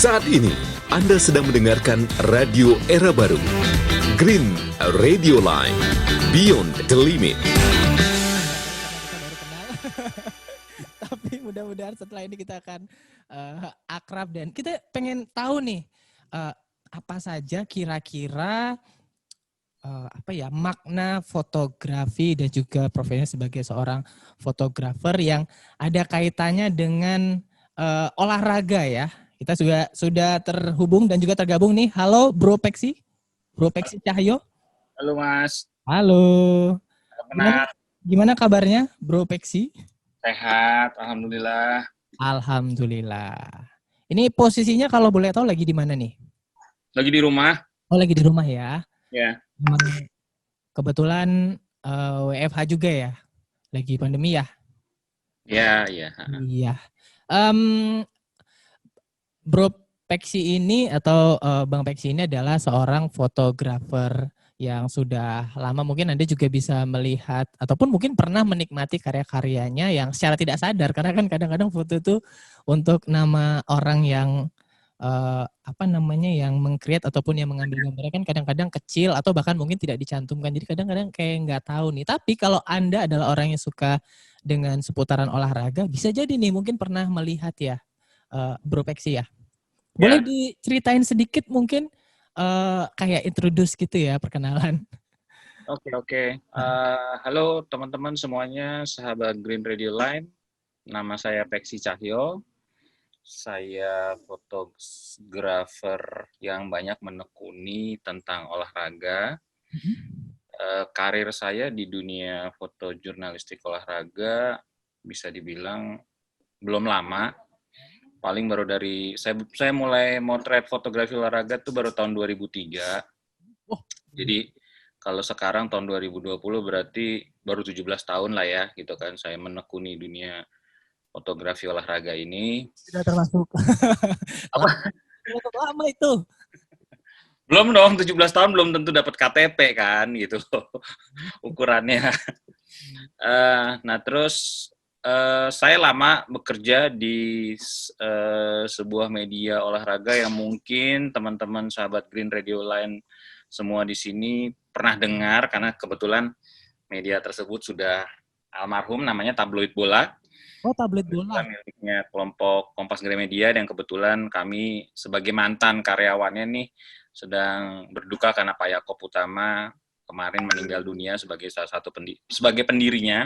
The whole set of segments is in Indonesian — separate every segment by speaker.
Speaker 1: Saat ini, Anda sedang mendengarkan Radio Era Baru. Green Radio Line, Beyond the Limit.
Speaker 2: Baru kenal. Tapi mudah-mudahan setelah ini kita akan akrab dan kita pengen tahu nih apa saja kira-kira makna fotografi dan juga profesinya sebagai seorang fotografer yang ada kaitannya dengan olahraga ya. Kita sudah terhubung dan juga tergabung nih. Halo Bro Peksi Cahyo.
Speaker 3: Halo Mas.
Speaker 2: Halo. Gimana kabarnya Bro Peksi?
Speaker 3: Sehat, alhamdulillah.
Speaker 2: Alhamdulillah. Ini posisinya kalau boleh tahu lagi di mana nih?
Speaker 3: Lagi di rumah.
Speaker 2: Oh, lagi di rumah ya.
Speaker 3: Ya.
Speaker 2: Kebetulan WFH juga ya. Lagi pandemi ya.
Speaker 3: Iya.
Speaker 2: Iya. Bro Peksi ini atau Bang Peksi ini adalah seorang fotografer yang sudah lama. Mungkin Anda juga bisa melihat ataupun mungkin pernah menikmati karya-karyanya yang secara tidak sadar. Karena kan kadang-kadang foto itu untuk nama orang yang yang meng-create ataupun yang mengambil gambarnya kan kadang-kadang kecil atau bahkan mungkin tidak dicantumkan. Jadi kadang-kadang kayak nggak tahu nih. Tapi kalau Anda adalah orang yang suka dengan seputaran olahraga, bisa jadi nih mungkin pernah melihat ya Bro Peksi ya. Boleh diceritain sedikit mungkin kayak introduce gitu ya, perkenalan.
Speaker 3: Oke. Halo teman-teman semuanya, sahabat Green Radio Line. Nama saya Peksi Cahyo. Saya fotografer yang banyak menekuni tentang olahraga. Karir saya di dunia foto jurnalistik olahraga bisa dibilang belum lama. Paling baru dari saya mulai motret fotografi olahraga tuh baru tahun 2003. Jadi kalau sekarang tahun 2020 berarti baru 17 tahun lah ya gitu kan saya menekuni dunia fotografi olahraga ini.
Speaker 2: Sudah termasuk. Apa? Lama itu.
Speaker 3: Belum dong, 17 tahun belum tentu dapat KTP kan gitu ukurannya. Nah terus saya lama bekerja di sebuah media olahraga yang mungkin teman-teman sahabat Green Radio Line semua di sini pernah dengar karena kebetulan media tersebut sudah almarhum, namanya Tabloid Bola.
Speaker 2: Oh, Tabloid Bola.
Speaker 3: Miliknya kelompok Kompas Gramedia dan kebetulan kami sebagai mantan karyawannya nih sedang berduka karena Pak Yaakob Utama kemarin meninggal dunia sebagai salah satu sebagai pendirinya.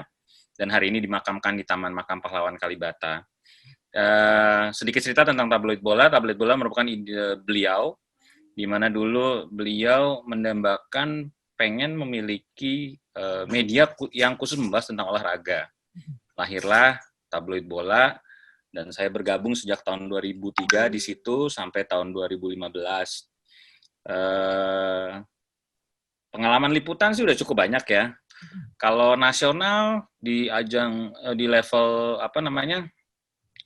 Speaker 3: Dan hari ini dimakamkan di Taman Makam Pahlawan Kalibata. Sedikit cerita tentang Tabloid Bola. Tabloid Bola merupakan ide beliau, di mana dulu beliau mendambakan pengen memiliki media yang khusus membahas tentang olahraga. Lahirlah Tabloid Bola, dan saya bergabung sejak tahun 2003 di situ sampai tahun 2015. Pengalaman liputan sih udah cukup banyak ya. Kalau nasional di ajang di level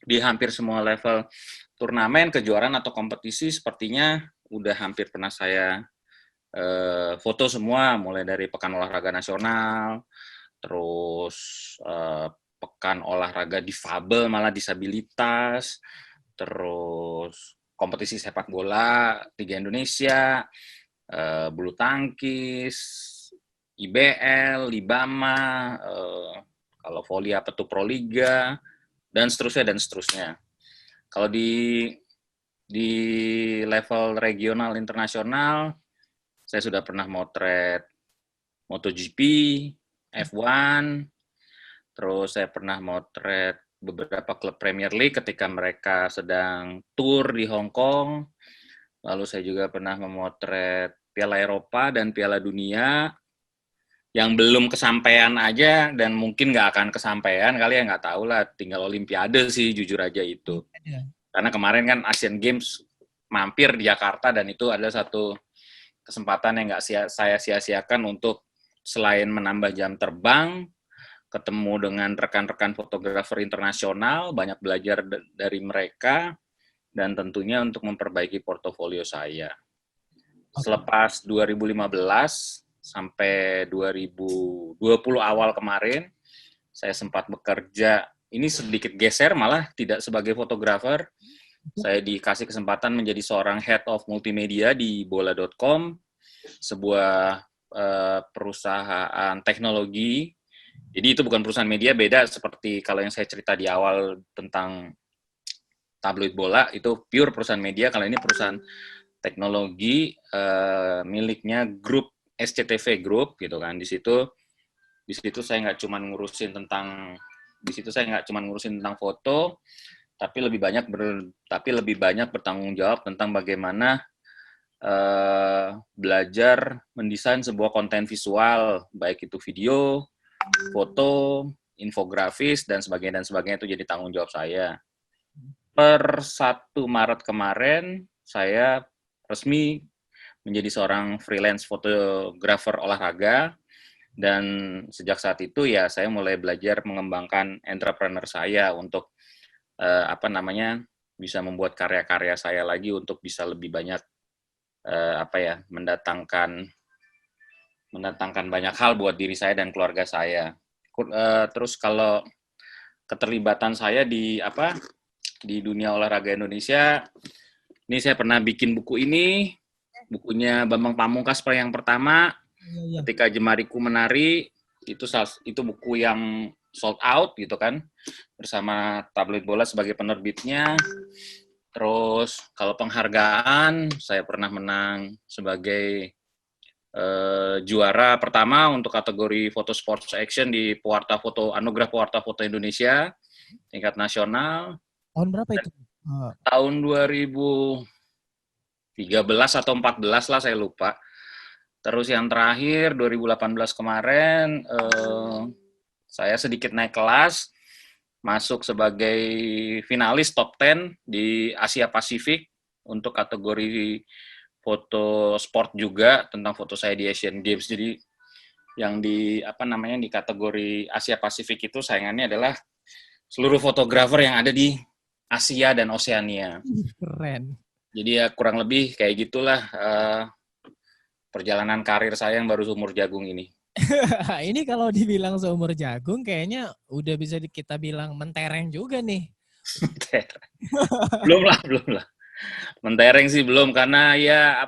Speaker 3: di hampir semua level turnamen, kejuaraan atau kompetisi sepertinya udah hampir pernah saya foto semua, mulai dari Pekan Olahraga Nasional, terus Pekan Olahraga Difabel malah disabilitas, terus kompetisi sepak bola Liga Indonesia, bulu tangkis, IBL, Libama, kalau voli apa tuh Proliga, dan seterusnya. Kalau di level regional internasional, saya sudah pernah motret MotoGP, F1, terus saya pernah motret beberapa klub Premier League ketika mereka sedang tour di Hong Kong. Lalu saya juga pernah memotret Piala Eropa dan Piala Dunia yang belum kesampaian aja dan mungkin nggak akan kesampaian kali ya, nggak tahu lah, tinggal Olimpiade sih jujur aja itu. Karena kemarin kan Asian Games mampir di Jakarta dan itu adalah satu kesempatan yang nggak saya sia-siakan untuk selain menambah jam terbang, ketemu dengan rekan-rekan fotografer internasional, banyak belajar dari mereka, dan tentunya untuk memperbaiki portofolio saya. Selepas 2015 sampai 2020 awal kemarin, saya sempat bekerja, ini sedikit geser malah tidak sebagai fotografer, saya dikasih kesempatan menjadi seorang head of multimedia di bola.com, sebuah perusahaan teknologi. Jadi itu bukan perusahaan media, beda seperti kalau yang saya cerita di awal tentang tabloid bola, itu pure perusahaan media. Kalau ini perusahaan teknologi miliknya grup SCTV Group gitu kan. Di situ saya nggak cuma ngurusin tentang foto, tapi lebih banyak bertanggung jawab tentang bagaimana belajar mendesain sebuah konten visual, baik itu video, foto, infografis, dan sebagainya itu jadi tanggung jawab saya. Per 1 Maret kemarin, saya resmi menjadi seorang freelance fotografer olahraga, dan sejak saat itu ya saya mulai belajar mengembangkan entrepreneur saya untuk bisa membuat karya-karya saya lagi untuk bisa lebih banyak mendatangkan banyak hal buat diri saya dan keluarga saya. Terus kalau keterlibatan saya di dunia olahraga Indonesia, ini saya pernah bikin bukunya Bambang Pamungkas yang pertama, ketika Jemariku Menari, itu buku yang sold out gitu kan, bersama Tabloid Bola sebagai penerbitnya. Terus kalau penghargaan, saya pernah menang sebagai juara pertama untuk kategori foto sports action di Anugerah Pewarta Foto Indonesia tingkat nasional.
Speaker 2: Tahun berapa itu?
Speaker 3: Tahun 2013 atau 14 lah, saya lupa. Terus yang terakhir 2018 kemarin saya sedikit naik kelas, masuk sebagai finalis top 10 di Asia Pasifik untuk kategori foto sport juga, tentang foto saya di Asian Games. Jadi yang di kategori Asia Pasifik itu saingannya adalah seluruh fotografer yang ada di Asia dan Oseania.
Speaker 2: Keren.
Speaker 3: Jadi ya kurang lebih kayak gitulah perjalanan karir saya yang baru seumur jagung ini.
Speaker 2: Ini kalau dibilang seumur jagung kayaknya udah bisa kita bilang mentereng juga nih.
Speaker 3: Belum lah. Mentereng sih belum, karena ya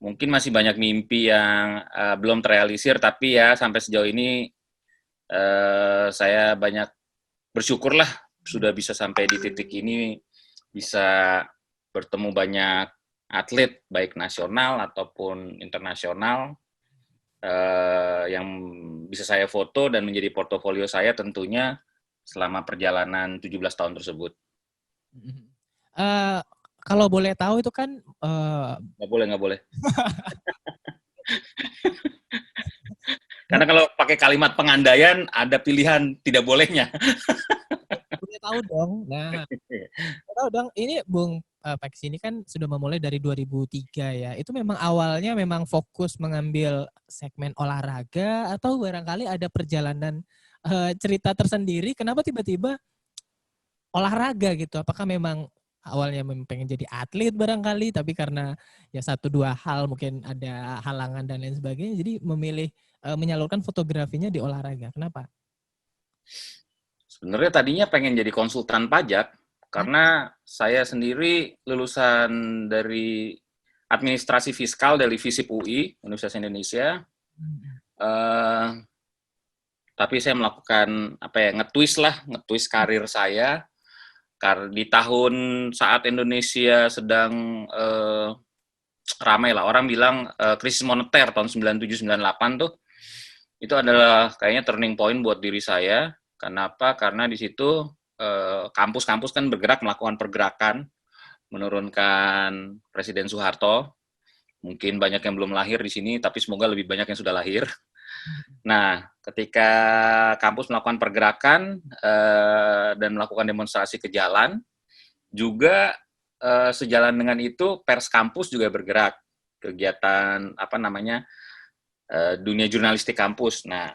Speaker 3: mungkin masih banyak mimpi yang belum terrealisir, tapi ya sampai sejauh ini saya banyak bersyukur lah sudah bisa sampai di titik ini, bisa bertemu banyak atlet baik nasional ataupun internasional yang bisa saya foto dan menjadi portofolio saya tentunya selama perjalanan 17 tahun tersebut.
Speaker 2: Kalau boleh tahu itu kan
Speaker 3: Nggak boleh. Karena kalau pakai kalimat pengandaian ada pilihan tidak bolehnya.
Speaker 2: boleh tahu dong. Nah, tahu dong. Ini Bung Pax ini kan sudah memulai dari 2003 ya. Itu memang awalnya memang fokus mengambil segmen olahraga atau barangkali ada perjalanan cerita tersendiri kenapa tiba-tiba olahraga gitu? Apakah memang awalnya memang pengen jadi atlet barangkali, tapi karena ya 1-2 hal mungkin ada halangan dan lain sebagainya, jadi memilih menyalurkan fotografinya di olahraga. Kenapa?
Speaker 3: Sebenarnya tadinya pengen jadi konsultan pajak, karena saya sendiri lulusan dari administrasi fiskal dari FISIP UI, Universitas Indonesia. Tapi saya melakukan nge-twist karir saya. Karena di tahun saat Indonesia sedang ramai lah, orang bilang krisis moneter tahun 97-98 tuh, itu adalah kayaknya turning point buat diri saya. Kenapa? Karena di situ kampus-kampus kan bergerak, melakukan pergerakan, menurunkan Presiden Soeharto. Mungkin banyak yang belum lahir di sini, tapi semoga lebih banyak yang sudah lahir. Nah, ketika kampus melakukan pergerakan dan melakukan demonstrasi ke jalan, juga sejalan dengan itu pers kampus juga bergerak, kegiatan dunia jurnalistik kampus. Nah,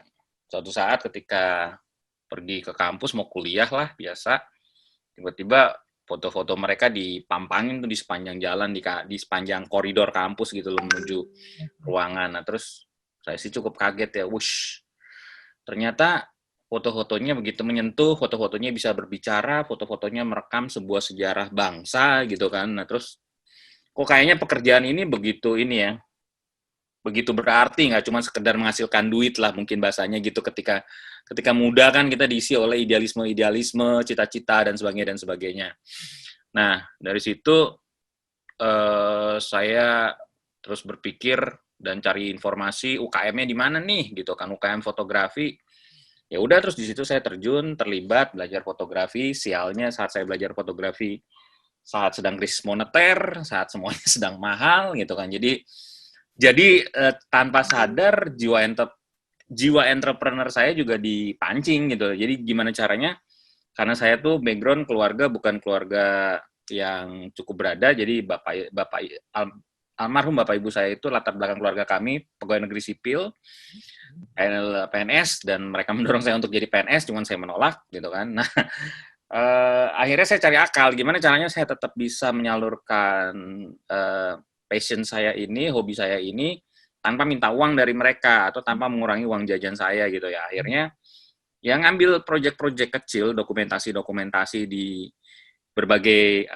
Speaker 3: suatu saat ketika pergi ke kampus mau kuliah lah biasa, tiba-tiba foto-foto mereka dipampangin tuh di sepanjang jalan, di sepanjang koridor kampus gitu loh, menuju ruangan. Nah, terus saya sih cukup kaget ya, ternyata foto-fotonya begitu menyentuh, foto-fotonya bisa berbicara, foto-fotonya merekam sebuah sejarah bangsa gitu kan. Nah terus kok kayaknya pekerjaan ini begitu ini ya, begitu berarti, nggak cuma sekedar menghasilkan duit lah mungkin bahasanya gitu, ketika muda kan kita diisi oleh idealisme, cita-cita dan sebagainya. Nah dari situ saya terus berpikir dan cari informasi UKM-nya di mana nih gitu kan, UKM fotografi. Ya udah terus di situ saya terjun, terlibat, belajar fotografi. Sialnya saat saya belajar fotografi, saat sedang krisis moneter, saat semuanya sedang mahal gitu kan. Jadi tanpa sadar jiwa entrepreneur saya juga dipancing gitu. Jadi gimana caranya? Karena saya tuh background keluarga bukan keluarga yang cukup berada, jadi almarhum bapak ibu saya itu latar belakang keluarga kami pegawai negeri sipil, PNS, dan mereka mendorong saya untuk jadi PNS, cuman saya menolak gitu kan. Nah, akhirnya saya cari akal gimana caranya saya tetap bisa menyalurkan passion saya ini, hobi saya ini tanpa minta uang dari mereka atau tanpa mengurangi uang jajan saya gitu ya. Akhirnya yang ngambil proyek-proyek kecil, dokumentasi di berbagai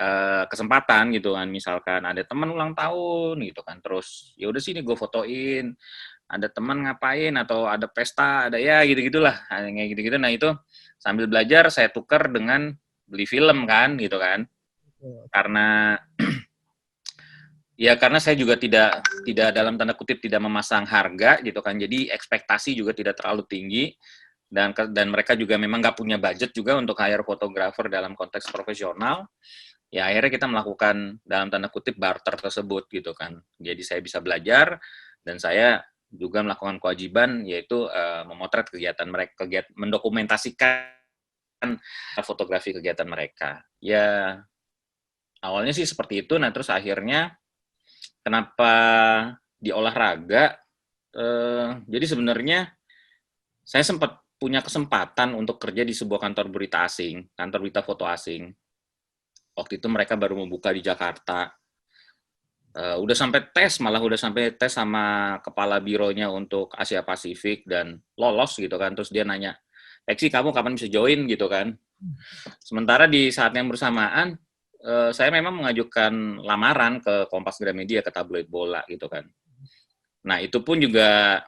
Speaker 3: kesempatan gitu kan. Misalkan ada teman ulang tahun gitu kan, terus ya udah sini gue fotoin. Ada teman ngapain atau ada pesta, ada ya gitu-gitulah, kayak gitu-gitu. Nah itu sambil belajar saya tukar dengan beli film kan gitu kan. Karena ya karena saya juga tidak dalam tanda kutip tidak memasang harga gitu kan. Jadi ekspektasi juga tidak terlalu tinggi. Dan mereka juga memang nggak punya budget juga untuk hire fotografer dalam konteks profesional, ya akhirnya kita melakukan dalam tanda kutip barter tersebut gitu kan. Jadi saya bisa belajar dan saya juga melakukan kewajiban yaitu memotret kegiatan mereka, mendokumentasikan fotografi kegiatan mereka. Ya awalnya sih seperti itu. Nah terus akhirnya kenapa di olahraga? Jadi sebenarnya saya sempat punya kesempatan untuk kerja di sebuah kantor berita asing, kantor berita foto asing. Waktu itu mereka baru membuka di Jakarta. Udah sampai tes sama kepala bironya untuk Asia Pasifik dan lolos gitu kan. Terus dia nanya, Lexi kamu kapan bisa join gitu kan. Sementara di saat yang bersamaan, saya memang mengajukan lamaran ke Kompas Gramedia, ke tabloid bola gitu kan. Nah itu pun juga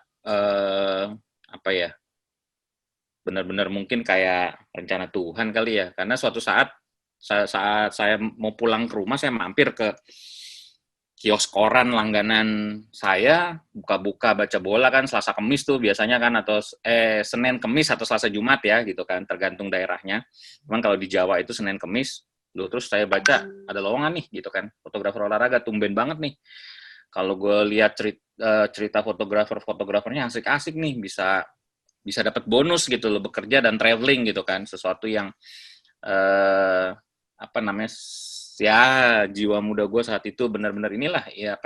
Speaker 3: benar-benar mungkin kayak rencana Tuhan kali ya, karena suatu saat saya mau pulang ke rumah, saya mampir ke kios koran langganan saya, buka-buka baca bola kan, Selasa Kemis tuh biasanya kan, atau Senin Kemis atau Selasa Jumat ya gitu kan, tergantung daerahnya. Cuman kalau di Jawa itu Senin Kemis, terus saya baca ada lowongan nih gitu kan, fotografer olahraga, tumben banget nih. Kalau gue lihat cerita fotografernya asik-asik nih, bisa dapat bonus gitu loh, bekerja dan traveling gitu kan, sesuatu yang ya jiwa muda gue saat itu benar-benar inilah ya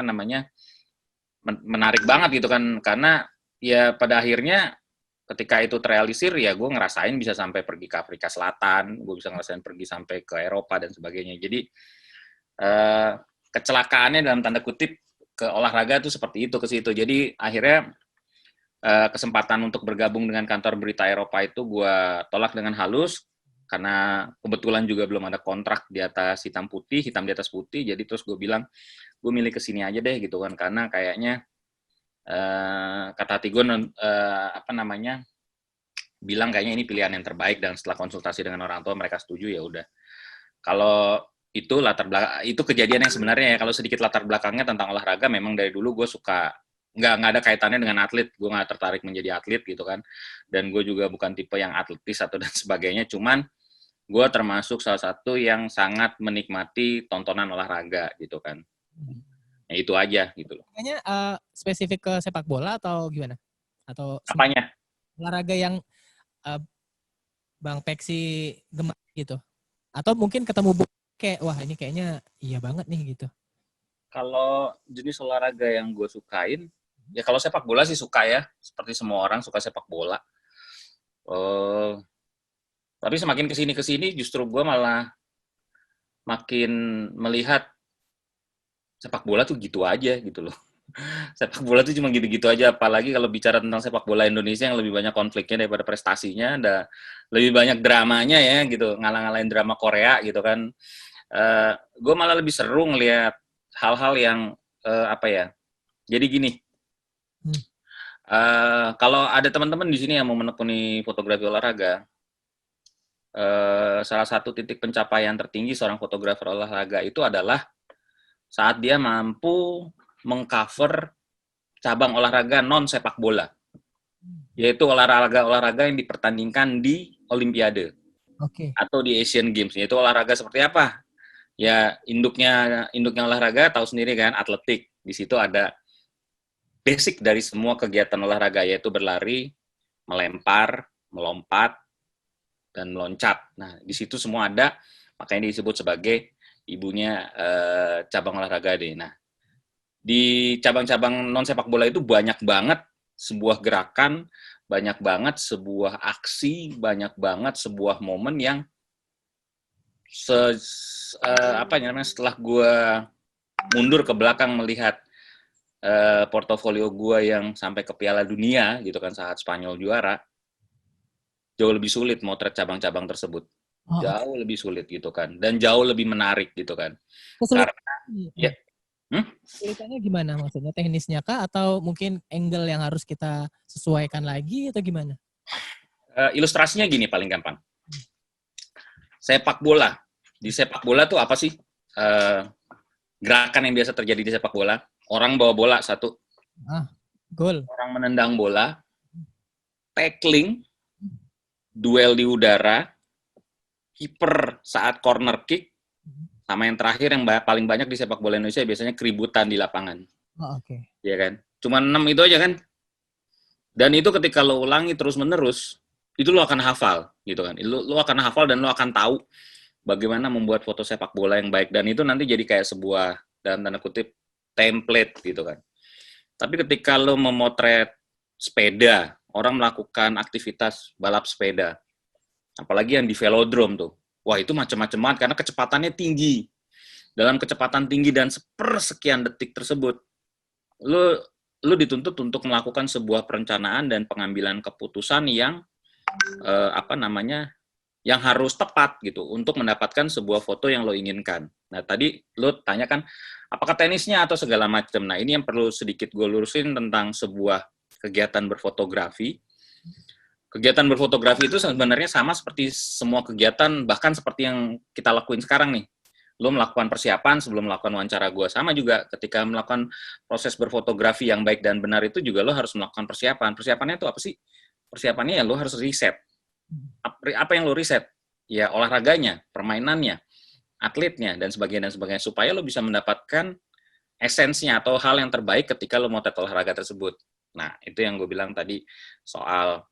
Speaker 3: menarik banget gitu kan, karena ya pada akhirnya ketika itu terrealisir ya gue ngerasain bisa sampai pergi ke Afrika Selatan, gue bisa ngerasain pergi sampai ke Eropa dan sebagainya. Jadi kecelakaannya dalam tanda kutip ke olahraga tuh seperti itu, ke situ. Jadi akhirnya kesempatan untuk bergabung dengan kantor berita Eropa itu gue tolak dengan halus, karena kebetulan juga belum ada kontrak di atas hitam di atas putih. Jadi terus gue bilang, gue milih kesini aja deh gitu kan, karena kayaknya kata hati gue bilang kayaknya ini pilihan yang terbaik, dan setelah konsultasi dengan orang tua mereka setuju, ya udah. Kalau itu itu kejadian yang sebenarnya ya, kalau sedikit latar belakangnya tentang olahraga, memang dari dulu gue suka, nggak ada kaitannya dengan atlet, gue nggak tertarik menjadi atlet gitu kan, dan gue juga bukan tipe yang atletis atau dan sebagainya, cuman gue termasuk salah satu yang sangat menikmati tontonan olahraga gitu kan. Ya itu aja gitu loh.
Speaker 2: Kayaknya spesifik ke sepak bola atau gimana? Atau
Speaker 3: apanya?
Speaker 2: Olahraga yang Bang Peksi gemar gitu? Atau mungkin ketemu kayak, wah ini kayaknya iya banget nih gitu.
Speaker 3: Kalau jenis olahraga yang gue sukain, ya kalau sepak bola sih suka ya, seperti semua orang suka sepak bola. Tapi semakin kesini justru gue malah makin melihat sepak bola tuh gitu aja gitu loh. Sepak bola tuh cuma gitu-gitu aja, apalagi kalau bicara tentang sepak bola Indonesia yang lebih banyak konfliknya daripada prestasinya, ada lebih banyak dramanya ya gitu, ngalah-ngalahin drama Korea gitu kan. Gue malah lebih seru ngelihat hal-hal yang apa ya? Jadi gini,
Speaker 2: Hmm.
Speaker 3: kalau ada teman-teman di sini yang mau menekuni fotografi olahraga, salah satu titik pencapaian tertinggi seorang fotografer olahraga itu adalah saat dia mampu mengcover cabang olahraga non sepak bola, yaitu olahraga-olahraga yang dipertandingkan di Olimpiade
Speaker 2: Oke.
Speaker 3: atau di Asian Games. Yaitu olahraga seperti apa? Ya induknya olahraga tahu sendiri kan, atletik. Di situ ada basic dari semua kegiatan olahraga, yaitu berlari, melempar, melompat, dan meloncat. Nah, di situ semua ada, makanya disebut sebagai ibunya cabang olahraga deh. Nah, di cabang-cabang non sepak bola itu banyak banget sebuah gerakan, banyak banget sebuah aksi, banyak banget sebuah momen yang apa namanya, setelah gue mundur ke belakang melihat portofolio gue yang sampai ke Piala Dunia gitu kan saat Spanyol juara, jauh lebih sulit motret cabang-cabang tersebut.
Speaker 2: Oh, oke.
Speaker 3: Jauh lebih sulit gitu kan, dan jauh lebih menarik gitu kan.
Speaker 2: Kesulitan,
Speaker 3: Karena ya,
Speaker 2: kesulitannya gimana maksudnya? Teknisnya kah atau mungkin angle yang harus kita sesuaikan lagi atau gimana?
Speaker 3: ilustrasinya gini paling gampang. Sepak bola. Di sepak bola tuh apa sih gerakan yang biasa terjadi di sepak bola? Orang bawa bola satu,
Speaker 2: Gol.
Speaker 3: orang menendang bola, tackling, duel di udara, kiper saat corner kick, sama yang terakhir yang paling banyak di sepak bola Indonesia biasanya keributan di lapangan.
Speaker 2: Oh, oke.
Speaker 3: Ya kan? Cuma 6 itu aja kan? Dan itu ketika lo ulangi terus-menerus, itu lo akan hafal gitu kan. Lo akan hafal dan lo akan tahu bagaimana membuat foto sepak bola yang baik, dan itu nanti jadi kayak sebuah dalam tanda kutip template gitu kan. Tapi ketika lo memotret sepeda, orang melakukan aktivitas balap sepeda, apalagi yang di velodrome tuh, wah itu macam-macam banget karena kecepatannya tinggi. Dalam kecepatan tinggi dan sepersekian detik tersebut, lo dituntut untuk melakukan sebuah perencanaan dan pengambilan keputusan yang apa namanya, yang harus tepat gitu untuk mendapatkan sebuah foto yang lo inginkan. Nah tadi lo tanyakan apakah tenisnya atau segala macam. Nah ini yang perlu sedikit gue lurusin tentang sebuah kegiatan berfotografi. Kegiatan berfotografi itu sebenarnya sama seperti semua kegiatan, bahkan seperti yang kita lakuin sekarang nih. Lo melakukan persiapan sebelum melakukan wawancara gue. Sama juga ketika melakukan proses berfotografi yang baik dan benar itu juga lo harus melakukan persiapan. Persiapannya itu apa sih? Persiapannya ya lo harus riset. Apa yang lo riset? Ya olahraganya, permainannya, atletnya, dan sebagainya, supaya lo bisa mendapatkan esensinya atau hal yang terbaik ketika lo motret olahraga tersebut. Nah, itu yang gue bilang tadi soal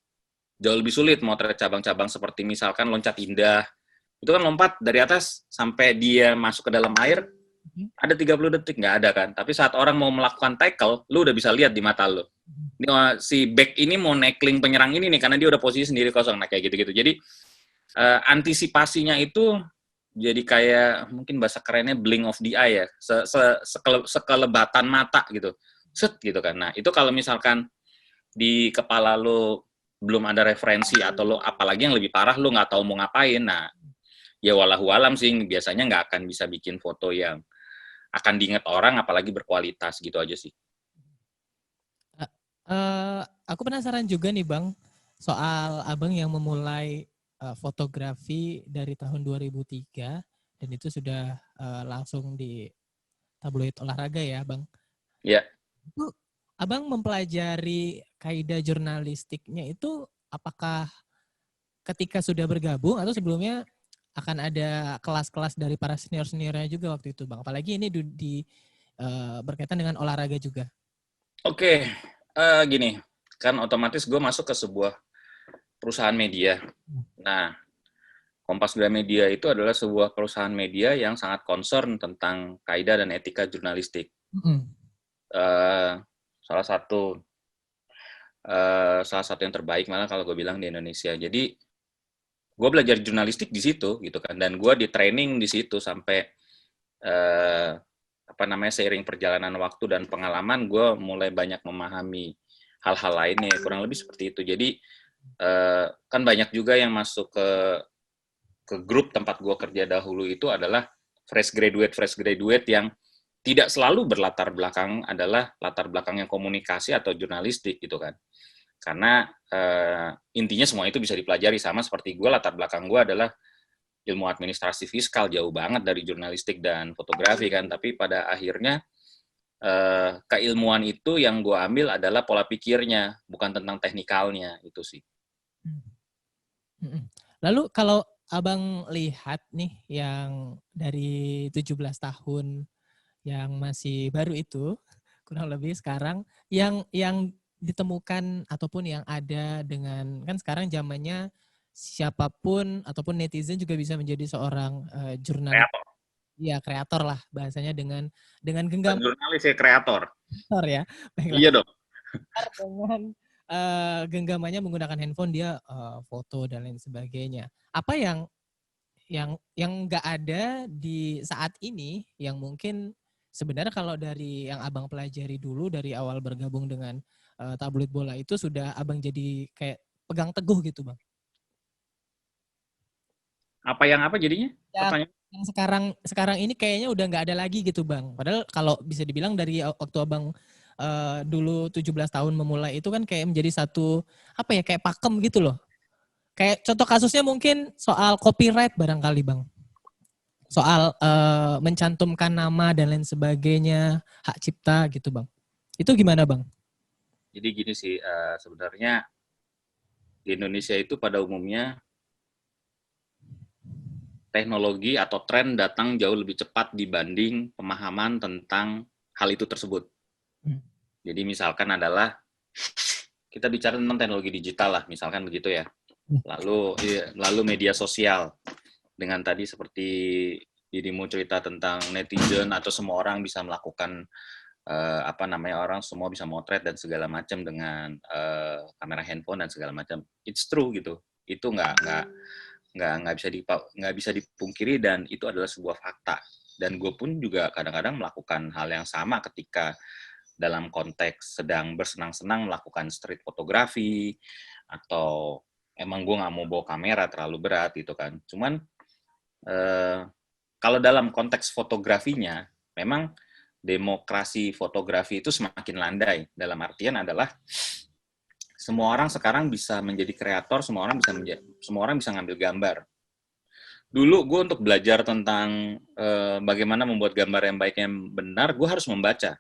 Speaker 3: jauh lebih sulit motret cabang-cabang seperti misalkan loncat indah. Itu kan lompat dari atas sampai dia masuk ke dalam air, ada 30 detik, nggak ada kan. Tapi saat orang mau melakukan tackle, lo udah bisa lihat di mata lo. Ini, si back ini mau neckling penyerang ini nih, karena dia udah posisi sendiri kosong, nah kayak gitu-gitu. Jadi, antisipasinya itu jadi kayak, mungkin bahasa kerennya blink of the eye ya, sekelebatan mata gitu. Set gitu kan. Nah, itu kalau misalkan di kepala lo belum ada referensi atau lo apalagi yang lebih parah lo nggak tahu mau ngapain, nah ya walahu alam sih biasanya nggak akan bisa bikin foto yang akan diingat orang apalagi berkualitas gitu aja sih.
Speaker 2: Aku penasaran juga nih Bang, soal Abang yang memulai fotografi dari tahun 2003 dan itu sudah langsung di tabloid olahraga ya Bang.
Speaker 3: Ya.
Speaker 2: Itu Abang mempelajari kaidah jurnalistiknya itu apakah ketika sudah bergabung atau sebelumnya akan ada kelas-kelas dari para senior-seniornya juga waktu itu Bang? Apalagi ini berkaitan dengan olahraga juga.
Speaker 3: Oke, gini, kan otomatis gue masuk ke sebuah perusahaan media. Nah, Kompas Gramedia itu adalah sebuah perusahaan media yang sangat concern tentang kaidah dan etika jurnalistik. Salah satu yang terbaik malah kalau gue bilang di Indonesia. Jadi, gue belajar jurnalistik di situ gitu kan, dan gue di training di situ sampai seiring perjalanan waktu dan pengalaman, gue mulai banyak memahami hal-hal lainnya, kurang lebih seperti itu. Jadi kan banyak juga yang masuk ke grup tempat gue kerja dahulu itu adalah fresh graduate yang tidak selalu berlatar belakang adalah latar belakang yang komunikasi atau jurnalistik gitu kan. Karena intinya semua itu bisa dipelajari, sama seperti gue, latar belakang gue adalah ilmu administrasi fiskal, jauh banget dari jurnalistik dan fotografi kan. Tapi pada akhirnya keilmuan itu yang gue ambil adalah pola pikirnya, bukan tentang teknikalnya, itu sih.
Speaker 2: Lalu kalau Abang lihat nih yang dari 17 tahun yang masih baru itu, kurang lebih sekarang, yang ditemukan ataupun yang ada dengan, kan sekarang zamannya siapapun ataupun netizen juga bisa menjadi seorang jurnalis. Iya, kreator lah bahasanya, dengan genggam.
Speaker 3: Jurnalis ya, kreator.
Speaker 2: Kreator ya. Baiklah.
Speaker 3: Iya dong.
Speaker 2: Dengan genggamannya menggunakan handphone, dia foto dan lain sebagainya. Apa yang nggak ada di saat ini yang mungkin sebenarnya kalau dari yang Abang pelajari dulu dari awal bergabung dengan tabloid bola itu sudah Abang jadi kayak pegang teguh gitu, Bang?
Speaker 3: Apa jadinya?
Speaker 2: Yang sekarang ini kayaknya udah nggak ada lagi gitu, Bang. Padahal kalau bisa dibilang dari waktu Abang dulu 17 tahun memulai itu kan kayak menjadi satu kayak pakem gitu loh. Kayak contoh kasusnya mungkin soal copyright barangkali, Bang. Soal mencantumkan nama dan lain sebagainya, hak cipta gitu, Bang. Itu gimana, Bang?
Speaker 3: Jadi gini sih, sebenarnya di Indonesia itu pada umumnya teknologi atau tren datang jauh lebih cepat dibanding pemahaman tentang hal itu tersebut. Jadi misalkan adalah kita bicara tentang teknologi digital lah, misalkan begitu ya. Lalu media sosial, dengan tadi seperti dirimu cerita tentang netizen atau semua orang bisa melakukan orang semua bisa motret dan segala macam dengan kamera handphone dan segala macam. It's true gitu. Itu nggak bisa dipungkiri dan itu adalah sebuah fakta. Dan gue pun juga kadang-kadang melakukan hal yang sama ketika dalam konteks sedang bersenang-senang melakukan street fotografi, atau emang gue nggak mau bawa kamera terlalu berat gitu kan. Cuman kalau dalam konteks fotografinya, memang demokrasi fotografi itu semakin landai. Dalam artian adalah semua orang sekarang bisa menjadi kreator, semua orang bisa ngambil gambar. Dulu gue untuk belajar tentang bagaimana membuat gambar yang baik yang benar, gue harus membaca.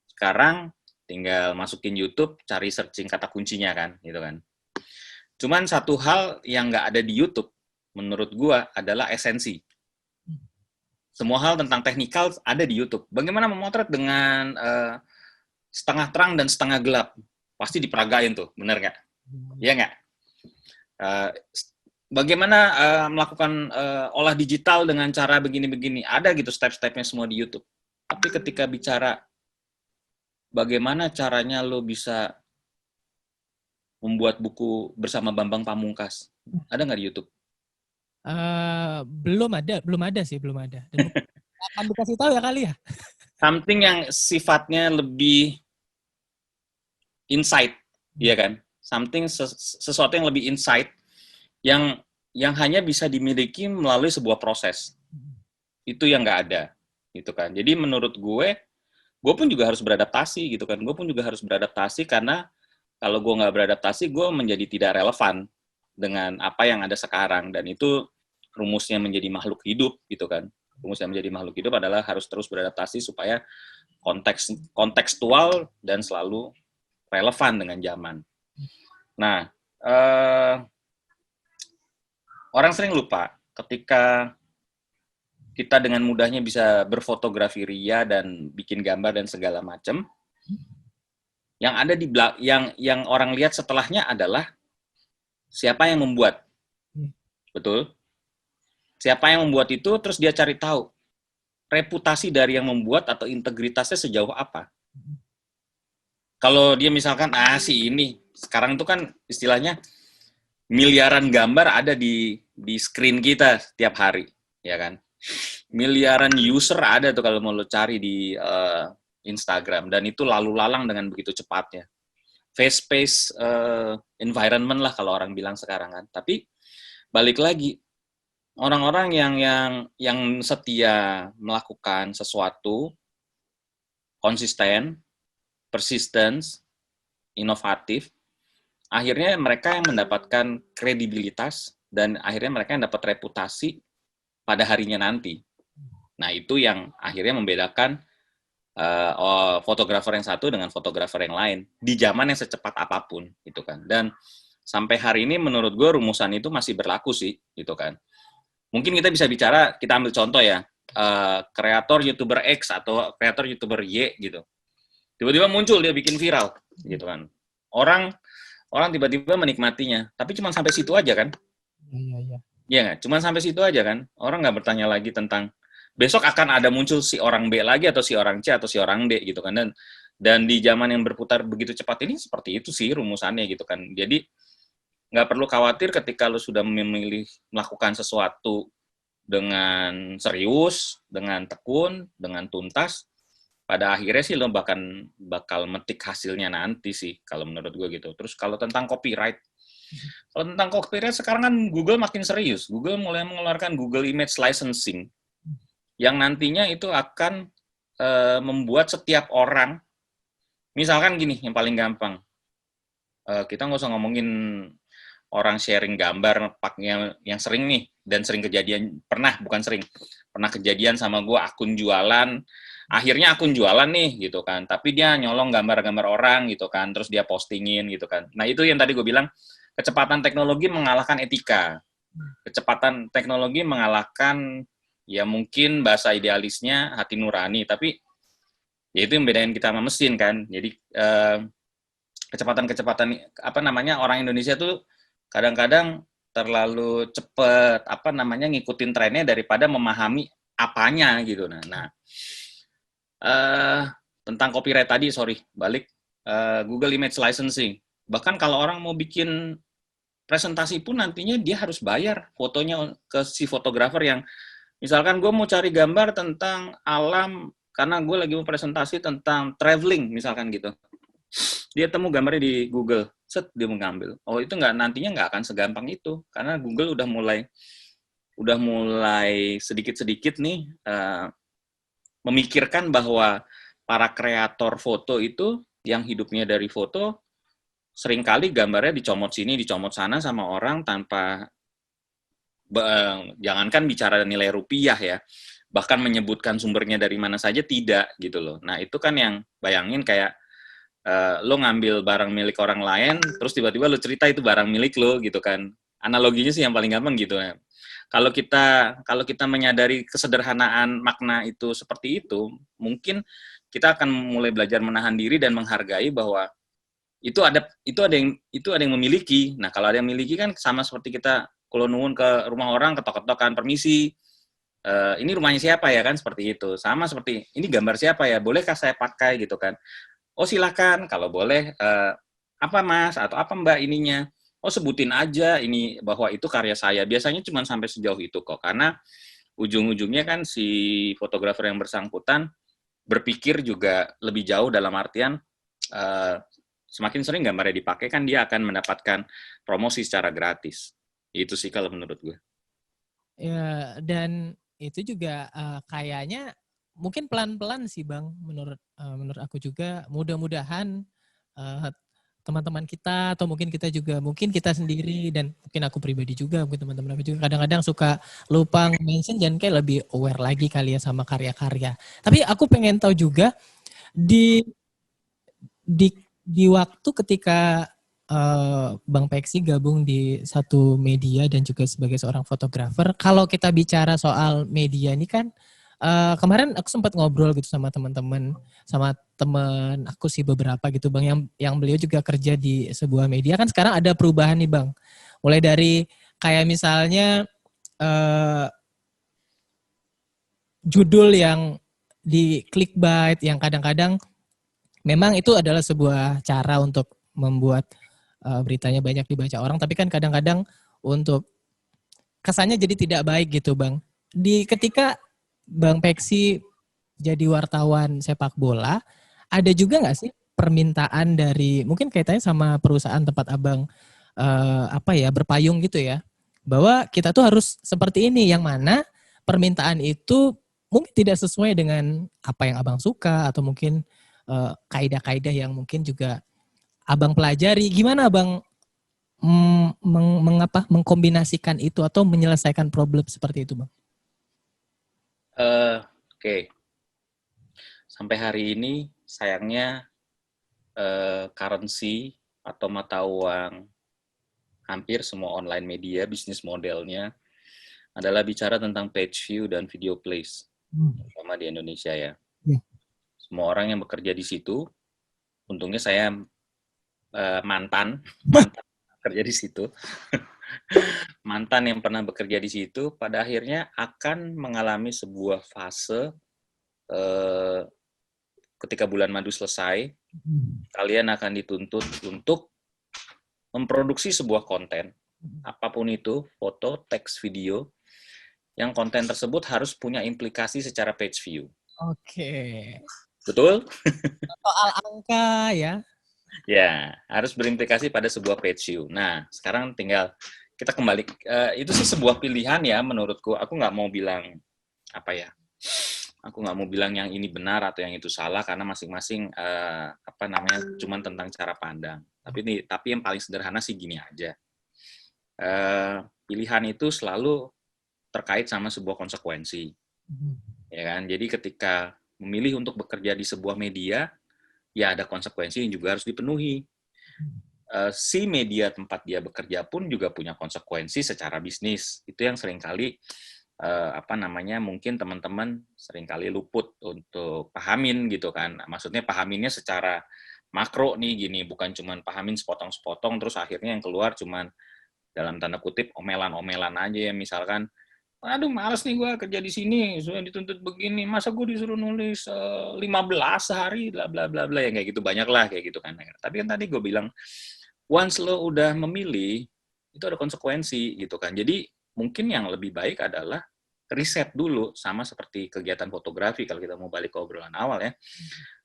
Speaker 3: Sekarang tinggal masukin YouTube, cari searching kata kuncinya kan, gitu kan. Cuman satu hal yang nggak ada di YouTube, menurut gue adalah esensi. Semua hal tentang teknikal ada di YouTube. Bagaimana memotret dengan setengah terang dan setengah gelap? Pasti diperagain tuh, bener nggak? Iya nggak? Bagaimana melakukan olah digital dengan cara begini-begini? Ada gitu step-stepnya semua di YouTube. Tapi ketika bicara bagaimana caranya lo bisa membuat buku bersama Bambang Pamungkas, ada nggak di YouTube?
Speaker 2: Belum ada sih. Dan akan dikasih tahu ya kali ya.
Speaker 3: Something yang sifatnya lebih insight, iya kan? Sesuatu yang lebih insight yang hanya bisa dimiliki melalui sebuah proses. Itu yang nggak ada, gitu kan? Jadi menurut gue pun juga harus beradaptasi, gitu kan? Gue pun juga harus beradaptasi karena kalau gue nggak beradaptasi, gue menjadi tidak relevan dengan apa yang ada sekarang. Dan itu rumusnya menjadi makhluk hidup, gitu kan? Rumusnya menjadi makhluk hidup adalah harus terus beradaptasi supaya kontekstual dan selalu relevan dengan zaman. Nah, orang sering lupa ketika kita dengan mudahnya bisa berfotografi ria dan bikin gambar dan segala macam, yang ada di yang orang lihat setelahnya adalah siapa yang membuat. Betul? Siapa yang membuat itu, terus dia cari tahu reputasi dari yang membuat atau integritasnya sejauh apa. Kalau dia misalkan, ini, sekarang itu kan istilahnya miliaran gambar ada di screen kita setiap hari, ya kan? miliaran user ada tuh kalau mau lo cari di Instagram, dan itu lalu lalang dengan begitu cepatnya. Fast-paced environment lah kalau orang bilang sekarang kan. Tapi balik lagi, orang-orang yang setia melakukan sesuatu, konsisten, persistence, inovatif, akhirnya mereka yang mendapatkan kredibilitas dan akhirnya mereka yang dapat reputasi pada harinya nanti. Nah, itu yang akhirnya membedakan fotografer yang satu dengan fotografer yang lain di zaman yang secepat apapun, gitu kan. Dan sampai hari ini menurut gue rumusan itu masih berlaku sih, gitu kan. Mungkin kita bisa bicara, kita ambil contoh ya, kreator YouTuber X atau kreator YouTuber Y gitu. Tiba-tiba muncul dia bikin viral, gitu kan. Orang tiba-tiba menikmatinya, tapi cuma sampai situ aja kan?
Speaker 2: Iya.
Speaker 3: Iya nggak? Cuma sampai situ aja kan? Orang nggak bertanya lagi tentang besok akan ada muncul si orang B lagi atau si orang C atau si orang D gitu kan. Dan di zaman yang berputar begitu cepat ini seperti itu sih rumusannya gitu kan. Jadi nggak perlu khawatir ketika lu sudah memilih melakukan sesuatu dengan serius, dengan tekun, dengan tuntas, pada akhirnya sih lo bakal metik hasilnya nanti sih kalau menurut gue gitu. Terus kalau tentang copyright sekarang kan Google makin serius. Google mulai mengeluarkan Google Image Licensing yang nantinya itu akan membuat setiap orang, misalkan gini, yang paling gampang, kita nggak usah ngomongin orang sharing gambar paknya yang sering nih, dan sering kejadian, pernah kejadian sama gue, akun jualan, akhirnya akun jualan nih gitu kan, tapi dia nyolong gambar-gambar orang gitu kan, terus dia postingin gitu kan. Nah itu yang tadi gue bilang, kecepatan teknologi mengalahkan etika. Kecepatan teknologi mengalahkan, ya mungkin bahasa idealisnya hati nurani, tapi ya itu yang bedain kita sama mesin kan. Jadi kecepatan orang Indonesia tuh kadang-kadang terlalu cepet ngikutin trennya daripada memahami apanya gitu. Nah tentang copyright tadi, Google Image Licensing. Bahkan kalau orang mau bikin presentasi pun nantinya dia harus bayar fotonya ke si fotografer yang, misalkan gue mau cari gambar tentang alam, karena gue lagi mau presentasi tentang traveling, misalkan gitu. Dia temu gambarnya di Google, dia mau ngambil. Oh itu nantinya nggak akan segampang itu, karena Google udah mulai sedikit-sedikit nih memikirkan bahwa para kreator foto itu yang hidupnya dari foto, seringkali gambarnya dicomot sini, dicomot sana sama orang tanpa, jangankan bicara nilai rupiah ya, bahkan menyebutkan sumbernya dari mana saja tidak gitu loh. Nah itu kan yang bayangin kayak lo ngambil barang milik orang lain, terus tiba-tiba lo cerita itu barang milik lo gitu kan. Analoginya sih yang paling gampang gitu ya. Kalau kita menyadari kesederhanaan makna itu seperti itu, mungkin kita akan mulai belajar menahan diri dan menghargai bahwa itu ada yang memiliki. Nah kalau ada yang memiliki kan sama seperti kita kalau nuwun ke rumah orang, ketok-ketokan, permisi, ini rumahnya siapa ya kan, seperti itu. Sama seperti ini gambar siapa ya, bolehkah saya pakai gitu kan? Oh silakan, kalau boleh apa mas atau apa mbak ininya? Oh sebutin aja ini bahwa itu karya saya. Biasanya cuma sampai sejauh itu kok, karena ujung-ujungnya kan si fotografer yang bersangkutan berpikir juga lebih jauh, dalam artian semakin sering gambarnya dipakai kan dia akan mendapatkan promosi secara gratis. Itu sih kalau menurut gue.
Speaker 2: Ya, dan itu juga kayaknya mungkin pelan-pelan sih Bang, menurut aku juga. Mudah-mudahan teman-teman kita atau mungkin kita juga, mungkin kita sendiri dan mungkin aku pribadi juga, mungkin teman-teman aku juga kadang-kadang suka lupa mention dan kayak lebih aware lagi kali ya sama karya-karya. Tapi aku pengen tahu juga di waktu ketika Bang Peksi gabung di satu media dan juga sebagai seorang fotografer, kalau kita bicara soal media ini kan kemarin aku sempat ngobrol gitu sama teman-teman, sama teman aku sih beberapa gitu Bang, yang beliau juga kerja di sebuah media. Kan sekarang ada perubahan nih Bang, mulai dari kayak misalnya judul yang di clickbait yang kadang-kadang memang itu adalah sebuah cara untuk membuat beritanya banyak dibaca orang, tapi kan kadang-kadang untuk kesannya jadi tidak baik gitu Bang. ketika Bang Peksi jadi wartawan sepak bola, ada juga nggak sih permintaan dari mungkin kaitannya sama perusahaan tempat abang berpayung gitu ya, bahwa kita tuh harus seperti ini, yang mana permintaan itu mungkin tidak sesuai dengan apa yang abang suka atau mungkin kaidah-kaidah yang mungkin juga abang pelajari. Gimana abang mengkombinasikan itu atau menyelesaikan problem seperti itu, Bang?
Speaker 3: Oke. Sampai hari ini sayangnya currency atau mata uang hampir semua online media bisnis modelnya adalah bicara tentang page view dan video plays, terutama di Indonesia ya. Semua orang yang bekerja di situ, untungnya saya mantan kerja di situ. Mantan yang pernah bekerja di situ, pada akhirnya akan mengalami sebuah fase ketika bulan madu selesai, kalian akan dituntut untuk memproduksi sebuah konten, apapun itu, foto, teks, video, yang konten tersebut harus punya implikasi secara page view.
Speaker 2: Oke.
Speaker 3: Betul?
Speaker 2: Soal angka ya.
Speaker 3: Ya, harus berimplikasi pada sebuah page view. Nah, sekarang tinggal kita kembali, itu sih sebuah pilihan ya menurutku. Aku nggak mau bilang, aku nggak mau bilang yang ini benar atau yang itu salah, karena masing-masing, cuman tentang cara pandang. Tapi yang paling sederhana sih gini aja. Pilihan itu selalu terkait sama sebuah konsekuensi. Ya kan? Jadi ketika memilih untuk bekerja di sebuah media, ya ada konsekuensi yang juga harus dipenuhi. Si media tempat dia bekerja pun juga punya konsekuensi secara bisnis. Itu yang seringkali mungkin teman-teman seringkali luput untuk pahamin gitu kan. Maksudnya pahaminnya secara makro nih gini, bukan cuman pahamin sepotong-sepotong terus akhirnya yang keluar cuman dalam tanda kutip omelan-omelan aja ya, misalkan aduh males nih gue kerja di sini, sudah dituntut begini, masa gue disuruh nulis 15 sehari, bla bla bla bla, yang kayak gitu banyak lah kayak gitu kan. Tapi kan tadi gue bilang, once lo udah memilih, itu ada konsekuensi gitu kan. Jadi mungkin yang lebih baik adalah riset dulu, sama seperti kegiatan fotografi, kalau kita mau balik ke obrolan awal ya,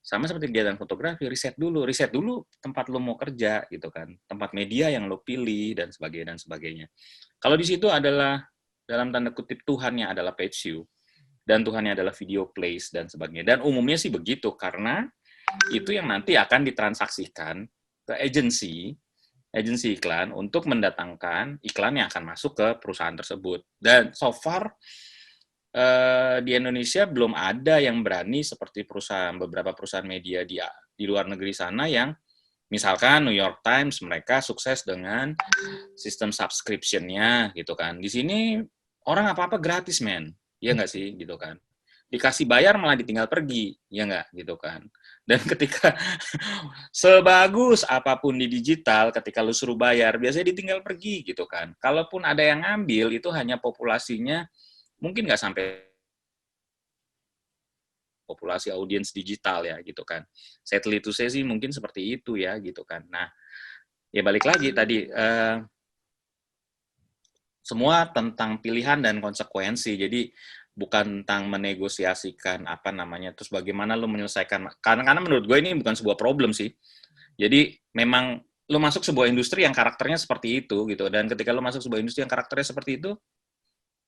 Speaker 3: sama seperti kegiatan fotografi, riset dulu tempat lo mau kerja gitu kan, tempat media yang lo pilih dan sebagainya. Kalau di situ adalah dalam tanda kutip Tuhannya adalah page view dan Tuhannya adalah video plays dan sebagainya. Dan umumnya sih begitu, karena itu yang nanti akan ditransaksikan ke agensi iklan untuk mendatangkan iklan yang akan masuk ke perusahaan tersebut. Dan so far di Indonesia belum ada yang berani seperti beberapa perusahaan media di luar negeri sana yang misalkan New York Times, mereka sukses dengan sistem subscription-nya gitu kan. Di sini orang apa-apa gratis, men. Iya nggak sih? Gitu kan. Dikasih bayar malah ditinggal pergi. Iya nggak? Gitu kan. Dan ketika sebagus apapun di digital, ketika lu suruh bayar, biasanya ditinggal pergi gitu kan. Kalaupun ada yang ngambil, itu hanya populasinya mungkin nggak sampai populasi audiens digital ya gitu kan. Sadly to say sih mungkin seperti itu ya gitu kan. Nah, ya balik lagi tadi semua tentang pilihan dan konsekuensi. Jadi bukan tentang menegosiasikan terus bagaimana lo menyelesaikan, karena menurut gue ini bukan sebuah problem sih. Jadi memang lo masuk sebuah industri yang karakternya seperti itu gitu, dan ketika lo masuk sebuah industri yang karakternya seperti itu,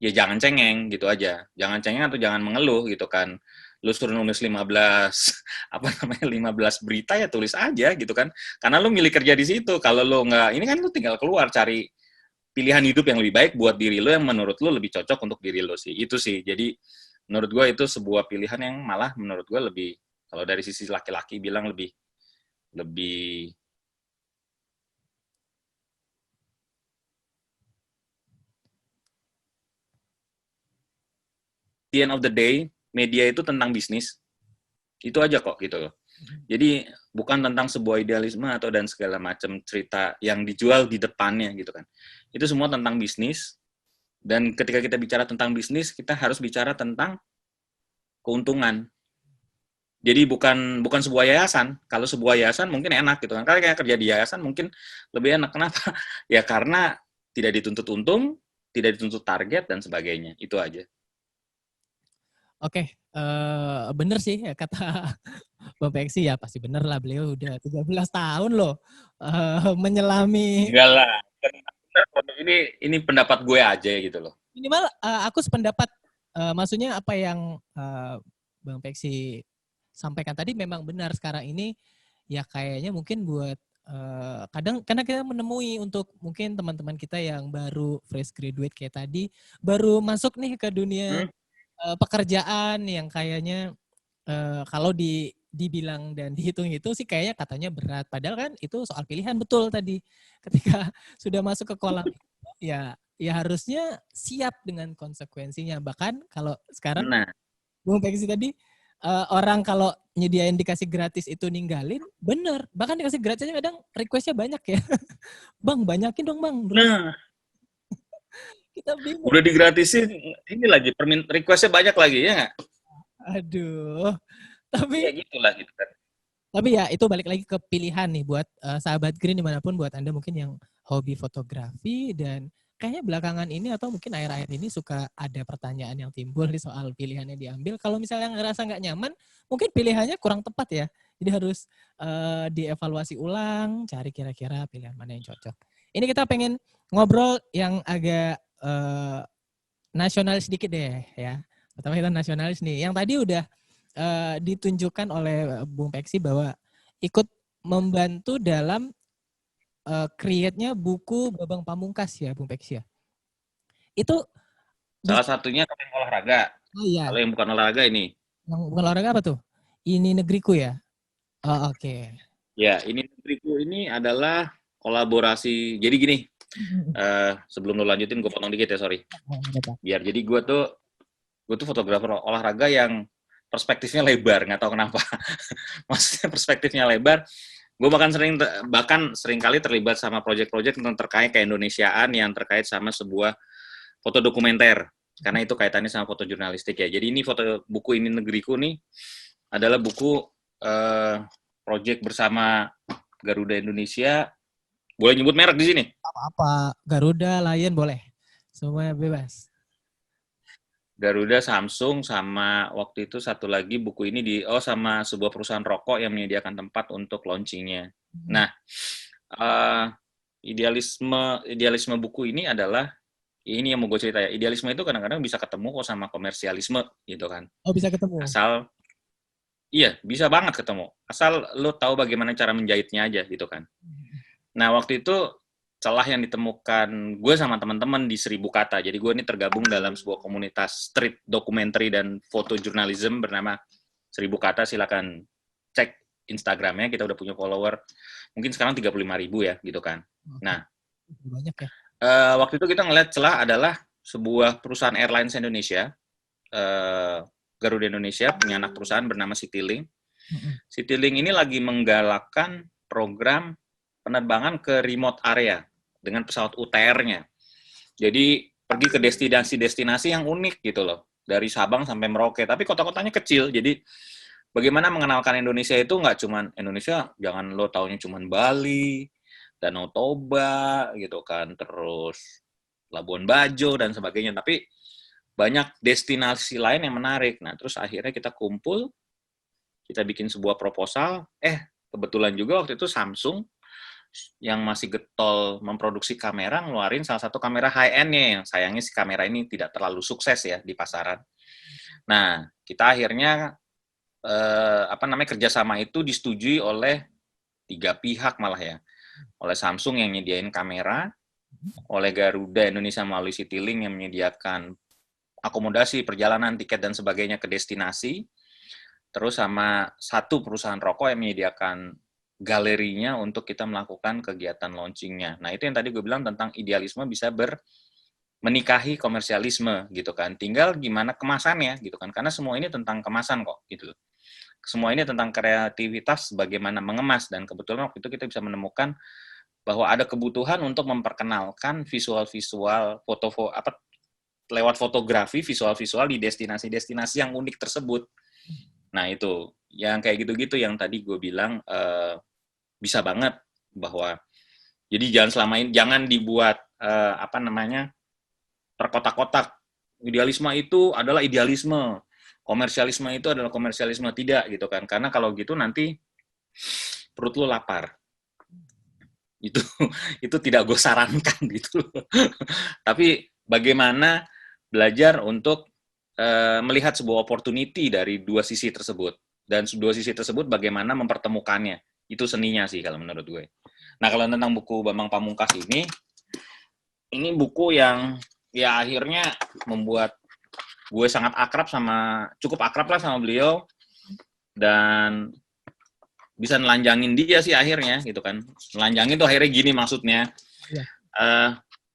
Speaker 3: ya jangan cengeng gitu aja. Jangan cengeng atau jangan mengeluh gitu kan. Lu suruh nulis 15 berita, ya tulis aja gitu kan. Karena lu milih kerja di situ. Kalau lu nggak, ini kan lu tinggal keluar cari pilihan hidup yang lebih baik buat diri lu, yang menurut lu lebih cocok untuk diri lu sih. Itu sih. Jadi menurut gue itu sebuah pilihan yang malah menurut gue lebih, kalau dari sisi laki-laki bilang lebih the end of the day, media itu tentang bisnis. Itu aja kok gitu loh. Jadi bukan tentang sebuah idealisme atau dan segala macam cerita yang dijual di depannya gitu kan. Itu semua tentang bisnis. Dan ketika kita bicara tentang bisnis, kita harus bicara tentang keuntungan. Jadi bukan sebuah yayasan. Kalau sebuah yayasan mungkin enak gitu kan. Kalau kayak kerja di yayasan mungkin lebih enak. Kenapa? Ya karena tidak dituntut untung, tidak dituntut target dan sebagainya. Itu aja.
Speaker 2: Oke, bener sih ya kata Bang Peksi ya pasti bener lah beliau udah 13 tahun loh menyelami
Speaker 3: Enggak lah. Ini pendapat gue aja gitu loh.
Speaker 2: minimal aku sependapat maksudnya apa yang Bang Peksi sampaikan tadi memang benar sekarang ini ya kayaknya mungkin buat kadang karena kita menemui untuk mungkin teman-teman kita yang baru fresh graduate kayak tadi baru masuk nih ke dunia pekerjaan yang kayaknya kalau dibilang dan dihitung-hitung sih kayaknya katanya berat. Padahal kan itu soal pilihan betul tadi. Ketika sudah masuk ke kolam itu, ya harusnya siap dengan konsekuensinya. Bahkan kalau sekarang
Speaker 3: Nah,
Speaker 2: Bung Peksi tadi orang kalau nyediain dikasih gratis itu ninggalin, bener. Bahkan dikasih gratisnya kadang requestnya banyak ya. Bang, banyakin dong bang. Terus
Speaker 3: nah,
Speaker 2: kita bingung.
Speaker 3: udah digratisin, ini lagi requestnya banyak lagi ya nggak?
Speaker 2: Aduh.
Speaker 3: Ya
Speaker 2: Tapi
Speaker 3: gitulah gitu kan.
Speaker 2: ya itu balik lagi ke pilihan nih buat sahabat Green dimanapun buat Anda mungkin yang hobi fotografi dan kayaknya belakangan ini atau mungkin akhir-akhir ini suka ada pertanyaan yang timbul di soal pilihannya diambil. Kalau misalnya ngerasa nggak nyaman, mungkin pilihannya kurang tepat ya. Jadi harus dievaluasi ulang, cari kira-kira pilihan mana yang cocok. Ini kita pengen ngobrol yang agak nasionalis sedikit deh ya. Pertama kita nasionalis nih. Yang tadi udah ditunjukkan oleh Bung Peksi bahwa ikut membantu dalam create-nya buku Babang Pamungkas ya Bung Peksi ya. Itu
Speaker 3: Salah satunya kalau yang olahraga.
Speaker 2: oh iya,
Speaker 3: Kalau yang bukan olahraga ini.
Speaker 2: yang bukan olahraga apa tuh? Ini negeriku ya. Oh, oke.
Speaker 3: Ya, ini negeriku ini adalah kolaborasi. Jadi gini, sebelum lo lanjutin gue potong dikit ya, sorry. Biar jadi gue tuh fotografer olahraga yang perspektifnya lebar, nggak tahu kenapa. Maksudnya perspektifnya lebar. Gue bahkan sering kali terlibat sama proyek-proyek yang terkait keindonesiaan yang terkait sama sebuah foto dokumenter. Karena itu kaitannya sama foto jurnalistik ya. Jadi ini buku ini negeriku nih adalah buku proyek bersama Garuda Indonesia. Boleh nyebut merek di sini?
Speaker 2: Apa-apa, Garuda, Lion boleh. Semua bebas.
Speaker 3: Garuda, Samsung, sama waktu itu satu lagi buku ini sama sebuah perusahaan rokok yang menyediakan tempat untuk launchingnya. Nah, idealisme buku ini adalah ini yang mau gue cerita ya. Idealisme itu kadang-kadang bisa ketemu kok sama komersialisme gitu kan.
Speaker 2: Oh bisa ketemu.
Speaker 3: Iya bisa banget ketemu. Asal lo tahu bagaimana cara menjahitnya aja gitu kan. Nah waktu itu celah yang ditemukan gue sama teman-teman di 1000 Kata. Jadi gue ini tergabung dalam sebuah komunitas street documentary dan photojournalism bernama 1000 Kata. Silakan cek Instagramnya, kita udah punya follower. Mungkin sekarang 35.000 ya gitu kan. Nah,
Speaker 2: banyak ya.
Speaker 3: Waktu itu kita ngeliat celah adalah sebuah perusahaan airlines Indonesia, Garuda Indonesia, punya anak perusahaan bernama Citylink. Citylink ini lagi menggalakkan program penerbangan ke remote area dengan pesawat UTR-nya. Jadi pergi ke destinasi-destinasi yang unik gitu loh. Dari Sabang sampai Merauke. Tapi kota-kotanya kecil. Jadi bagaimana mengenalkan Indonesia itu nggak cuman Indonesia, jangan lo taunya cuman Bali, Danau Toba gitu kan, terus Labuan Bajo dan sebagainya. Tapi banyak destinasi lain yang menarik. Nah, terus akhirnya kita kumpul, kita bikin sebuah proposal. Kebetulan juga waktu itu Samsung yang masih getol memproduksi kamera, ngeluarin salah satu kamera high-end-nya, yang sayangnya si kamera ini tidak terlalu sukses ya di pasaran. Nah, kita akhirnya kerjasama itu disetujui oleh 3 pihak malah ya. Oleh Samsung yang nyediain kamera, oleh Garuda Indonesia melalui Citylink yang menyediakan akomodasi, perjalanan, tiket, dan sebagainya ke destinasi, terus sama satu perusahaan rokok yang menyediakan galerinya untuk kita melakukan kegiatan launchingnya. Nah, itu yang tadi gue bilang tentang idealisme bisa menikahi komersialisme gitu kan. Tinggal gimana kemasannya gitu kan. Karena semua ini tentang kemasan kok gitu. Semua ini tentang kreativitas bagaimana mengemas, dan kebetulan waktu itu kita bisa menemukan bahwa ada kebutuhan untuk memperkenalkan visual-visual lewat fotografi visual-visual di destinasi-destinasi yang unik tersebut. Nah, itu yang kayak gitu-gitu yang tadi gue bilang bisa banget bahwa jadi jangan dibuat terkotak-kotak. Idealisme itu adalah idealisme. komersialisme itu adalah komersialisme, tidak gitu kan. Karena kalau gitu nanti perut lu lapar. Itu tidak gue sarankan gitu. Tapi bagaimana belajar untuk melihat sebuah opportunity dari dua sisi tersebut. Dan dua sisi tersebut bagaimana mempertemukannya. Itu seninya sih kalau menurut gue. Nah, kalau tentang buku Bambang Pamungkas ini buku yang ya akhirnya membuat gue sangat cukup akrab lah sama beliau, dan bisa nelanjangin dia sih akhirnya gitu kan. Nelanjangin tuh akhirnya gini maksudnya.
Speaker 2: Iya.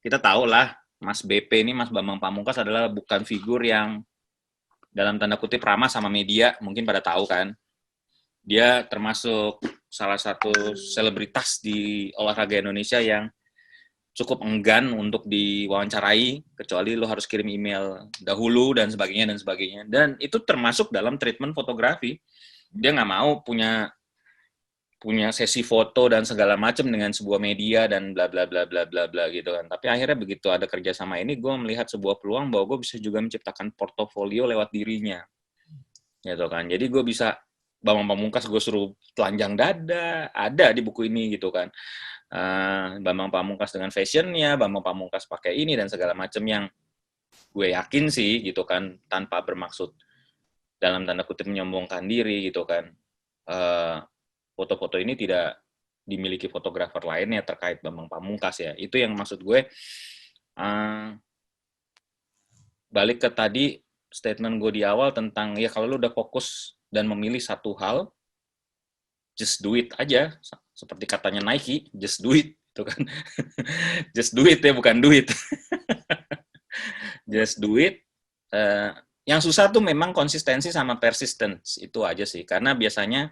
Speaker 3: Kita tahu lah Mas BP ini, Mas Bambang Pamungkas adalah bukan figur yang dalam tanda kutip ramah sama media, mungkin pada tahu kan. Dia termasuk salah satu selebritas di olahraga Indonesia yang cukup enggan untuk diwawancarai, kecuali lo harus kirim email dahulu dan sebagainya. Dan itu termasuk dalam treatment fotografi. Dia nggak mau punya sesi foto dan segala macam dengan sebuah media dan bla bla bla bla bla bla gitu kan. Tapi akhirnya begitu ada kerjasama ini, gue melihat sebuah peluang bahwa gue bisa juga menciptakan portofolio lewat dirinya, gitu kan. Jadi gue bisa Bambang Pamungkas gue suruh telanjang dada, ada di buku ini gitu kan. Bambang Pamungkas dengan fashionnya, Bambang Pamungkas pakai ini dan segala macam, yang gue yakin sih gitu kan, tanpa bermaksud dalam tanda kutip menyombongkan diri gitu kan. Foto-foto ini tidak dimiliki fotografer lainnya terkait Bambang Pamungkas ya. Itu yang maksud gue. Balik ke tadi statement gue di awal tentang ya kalau lu udah fokus dan memilih satu hal, just do it aja. Seperti katanya Nike, just do it, gitu kan. Just do it ya, bukan duit. Just do it. Yang susah tuh memang konsistensi sama persistence, itu aja sih. Karena biasanya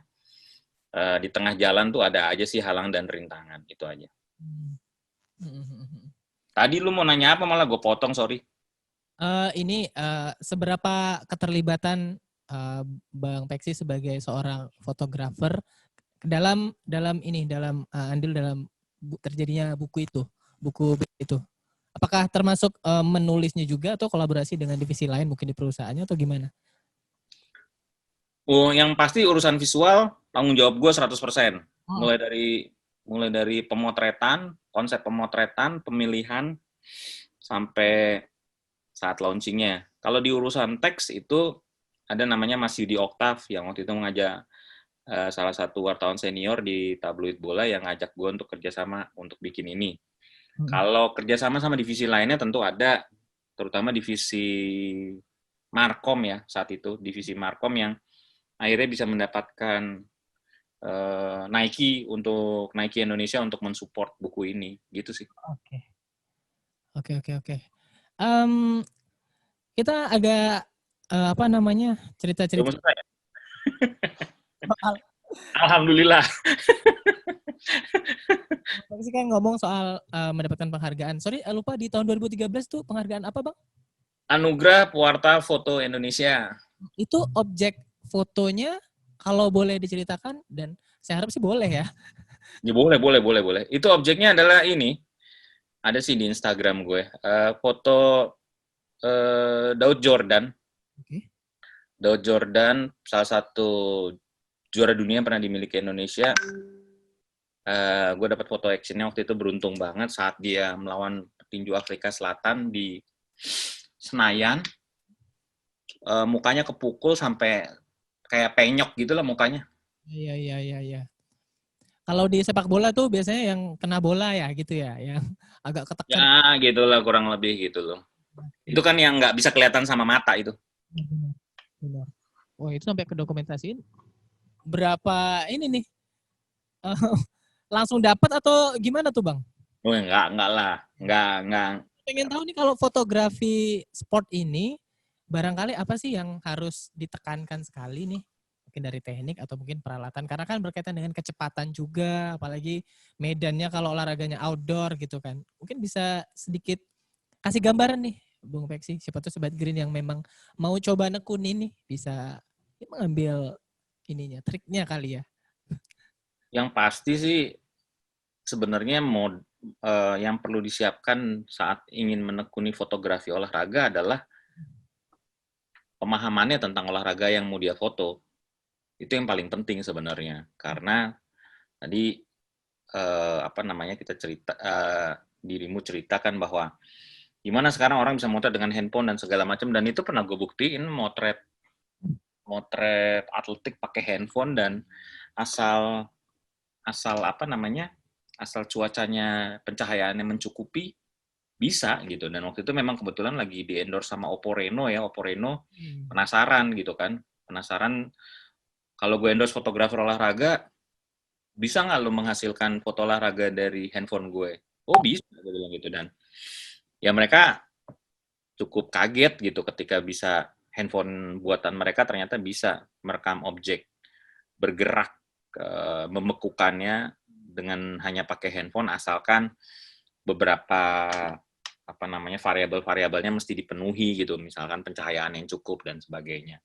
Speaker 3: di tengah jalan tuh ada aja sih halang dan rintangan, itu aja. Tadi lu mau nanya apa, malah gue potong, sorry.
Speaker 2: Ini seberapa keterlibatan Bang Peksi sebagai seorang fotografer dalam andil dalam terjadinya buku itu, apakah termasuk menulisnya juga atau kolaborasi dengan divisi lain mungkin di perusahaannya atau gimana?
Speaker 3: Oh, yang pasti urusan visual tanggung jawab gue 100%. Mulai dari pemotretan, konsep pemotretan, pemilihan sampai saat launchingnya. Kalau di urusan teks itu ada namanya Mas Yudi Oktav yang waktu itu mengajak salah satu wartawan senior di tabloid bola yang ngajak gue untuk kerjasama untuk bikin ini. Kalau kerjasama sama divisi lainnya tentu ada, terutama divisi Markom ya saat itu, divisi Markom yang akhirnya bisa mendapatkan Nike Indonesia untuk mensupport buku ini, gitu sih.
Speaker 2: Oke. Kita agak cerita-cerita.
Speaker 3: Alhamdulillah.
Speaker 2: Tadi kan ngomong soal mendapatkan penghargaan. Sorry, lupa di tahun 2013 tuh penghargaan apa, Bang?
Speaker 3: Anugerah Pewarta Foto Indonesia.
Speaker 2: Itu objek fotonya kalau boleh diceritakan, dan saya harap sih boleh ya.
Speaker 3: Ya boleh. Itu objeknya adalah ini. Ada sih di Instagram gue. Foto Daud Jordan.
Speaker 2: Okay.
Speaker 3: Daud Jordan, salah satu juara dunia yang pernah dimiliki Indonesia. Gue dapat foto actionnya waktu itu, beruntung banget saat dia melawan petinju Afrika Selatan di Senayan. Mukanya kepukul sampai kayak penyok gitu lah mukanya.
Speaker 2: Iya. Kalau di sepak bola tuh biasanya yang kena bola ya gitu ya, yang agak ketekan.
Speaker 3: Ya gitulah kurang lebih gitu loh. Itu kan yang nggak bisa kelihatan sama mata itu.
Speaker 2: Benar. Wah, itu sampai ke dokumentasiin. Berapa ini nih? Langsung dapat atau gimana tuh, Bang?
Speaker 3: Oh, enggak lah. Enggak.
Speaker 2: Pengen tahu nih, kalau fotografi sport ini barangkali apa sih yang harus ditekankan sekali nih? Mungkin dari teknik atau mungkin peralatan, karena kan berkaitan dengan kecepatan juga, apalagi medannya kalau olahraganya outdoor gitu kan. Mungkin bisa sedikit kasih gambaran nih, Bung Peksi, siapa tuh Sobat Green yang memang mau coba nekun ini bisa mengambil ininya, triknya kali ya.
Speaker 3: Yang pasti sih sebenarnya yang perlu disiapkan saat ingin menekuni fotografi olahraga adalah pemahamannya tentang olahraga yang mau dia foto. Itu yang paling penting sebenarnya. Karena tadi kita cerita, dirimu ceritakan bahwa gimana sekarang orang bisa motret dengan handphone dan segala macam, dan itu pernah gue buktiin motret atletik pakai handphone, dan asal asal cuacanya, pencahayaannya mencukupi, bisa gitu. Dan waktu itu memang kebetulan lagi di endorse sama Oppo Reno ya. Oppo Reno penasaran gitu kan, kalau gue endorse fotografer olahraga, bisa nggak lo menghasilkan foto olahraga dari handphone gue? Oh bisa, gue bilang gitu. Dan ya mereka cukup kaget gitu ketika bisa handphone buatan mereka ternyata bisa merekam objek bergerak, membekukannya dengan hanya pakai handphone, asalkan beberapa variabel-variabelnya mesti dipenuhi gitu, misalkan pencahayaan yang cukup dan sebagainya.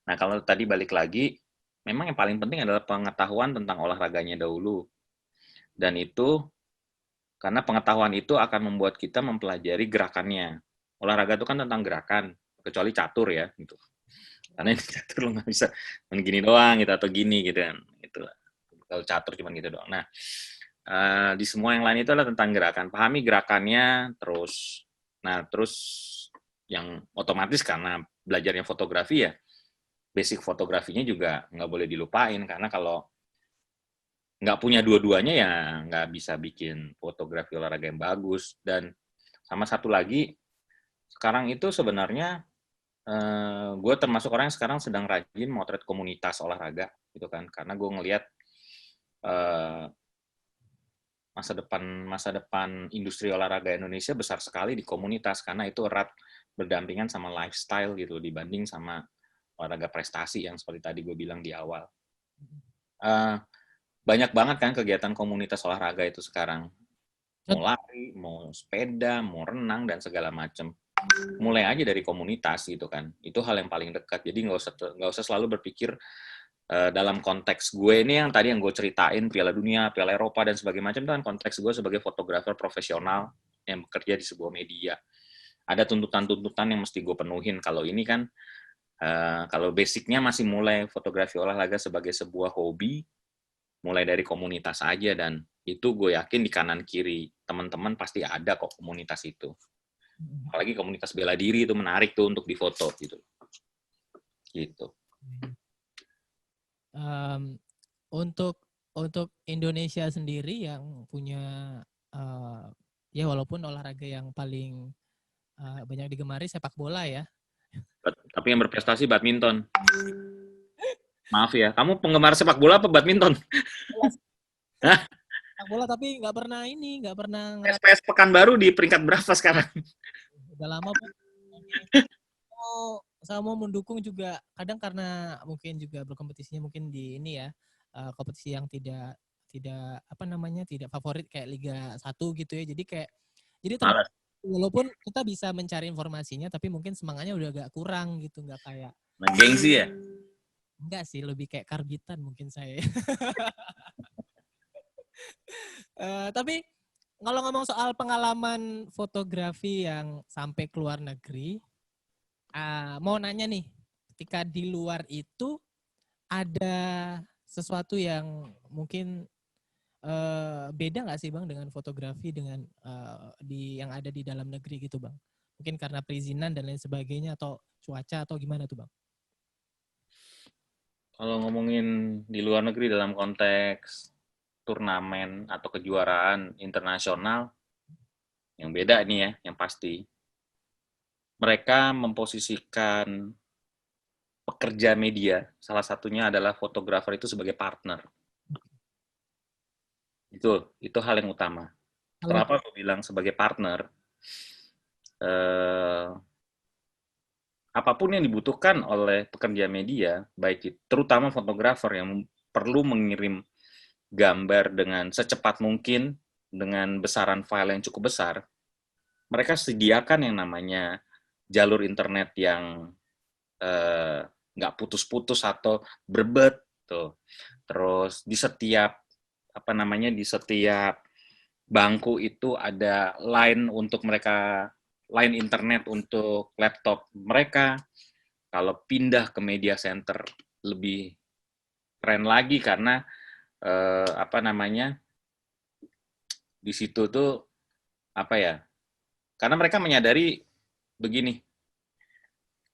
Speaker 3: Nah, kalau tadi balik lagi, memang yang paling penting adalah pengetahuan tentang olahraganya dahulu. Dan itu, karena pengetahuan itu akan membuat kita mempelajari gerakannya. Olahraga itu kan tentang gerakan, kecuali catur ya, gitu. Karena ini catur lo nggak bisa main gini doang gitu, atau gini gitu kan. Itulah. Kalau catur cuma gitu doang. Nah, di semua yang lain itu adalah tentang gerakan. Pahami gerakannya, terus yang otomatis karena belajarnya fotografi ya, basic fotografinya juga nggak boleh dilupain, karena kalau nggak punya dua-duanya ya nggak bisa bikin fotografi olahraga yang bagus. Dan sama satu lagi, sekarang itu sebenarnya gue termasuk orang yang sekarang sedang rajin motret komunitas olahraga gitu kan, karena gue ngelihat masa depan industri olahraga Indonesia besar sekali di komunitas, karena itu erat berdampingan sama lifestyle gitu dibanding sama olahraga prestasi yang seperti tadi gue bilang di awal. Banyak banget kan kegiatan komunitas olahraga itu sekarang, mau lari, mau sepeda, mau renang dan segala macam. Mulai aja dari komunitas gitu kan, itu hal yang paling dekat. Jadi nggak usah selalu berpikir dalam konteks gue ini yang tadi yang gue ceritain, Piala Dunia, Piala Eropa, dan sebagainya macam, itu kan konteks gue sebagai fotografer profesional yang bekerja di sebuah media. Ada tuntutan-tuntutan yang mesti gue penuhin. Kalau ini kan, kalau basicnya masih mulai fotografi olahraga sebagai sebuah hobi, mulai dari komunitas aja, dan itu gue yakin di kanan kiri teman-teman pasti ada kok komunitas itu. Apalagi komunitas bela diri itu menarik tuh untuk difoto gitu. Gitu.
Speaker 2: Untuk Indonesia sendiri yang punya ya walaupun olahraga yang paling banyak digemari sepak bola ya.
Speaker 3: Tapi yang berprestasi badminton. Maaf ya, kamu penggemar sepak bola apa badminton?
Speaker 2: Sepak bola tapi nggak pernah
Speaker 3: SPS Pekanbaru di peringkat berapa sekarang?
Speaker 2: Udah lama Pak. Saya mau mendukung juga, kadang karena mungkin juga berkompetisinya mungkin di ini ya, kompetisi yang tidak favorit kayak Liga 1 gitu ya. Jadi walaupun kita bisa mencari informasinya, tapi mungkin semangatnya udah agak kurang gitu, nggak kayak
Speaker 3: gengsi ya?
Speaker 2: Enggak sih, lebih kayak karbitan mungkin saya. Tapi kalau ngomong soal pengalaman fotografi yang sampai ke luar negeri, mau nanya nih, ketika di luar itu ada sesuatu yang mungkin beda nggak sih Bang dengan fotografi dengan yang ada di dalam negeri gitu Bang? Mungkin karena perizinan dan lain sebagainya, atau cuaca, atau gimana tuh Bang?
Speaker 3: Kalau ngomongin di luar negeri dalam konteks turnamen atau kejuaraan internasional, yang beda nih ya, yang pasti. Mereka memposisikan pekerja media, salah satunya adalah fotografer itu sebagai partner. Itu hal yang utama. Kenapa aku bilang sebagai partner? Apapun yang dibutuhkan oleh pekerja media, baik terutama fotografer yang perlu mengirim gambar dengan secepat mungkin, dengan besaran file yang cukup besar, mereka sediakan yang namanya jalur internet yang nggak putus-putus atau berbet tuh. Terus di setiap bangku itu ada line internet untuk laptop mereka. kalau pindah ke media center lebih keren lagi karena di situ tuh karena mereka menyadari begini,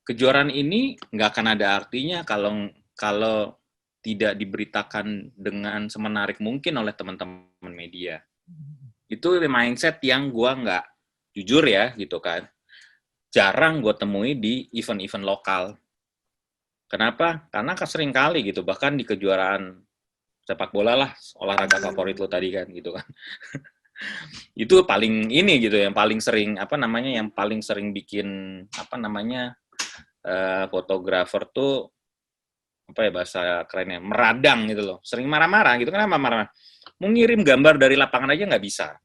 Speaker 3: kejuaraan ini nggak akan ada artinya kalau tidak diberitakan dengan semenarik mungkin oleh teman-teman media. Itu mindset yang gue nggak, jujur ya gitu kan, jarang gue temui di event-event lokal. Kenapa? Karena sering kali gitu, bahkan di kejuaraan sepak bola lah, olahraga favorit lo tadi kan gitu kan. Itu paling ini gitu, yang paling sering yang paling sering bikin fotografer tuh bahasa kerennya meradang gitu loh, sering marah-marah gitu. Kenapa marah? Mau ngirim gambar dari lapangan aja nggak bisa,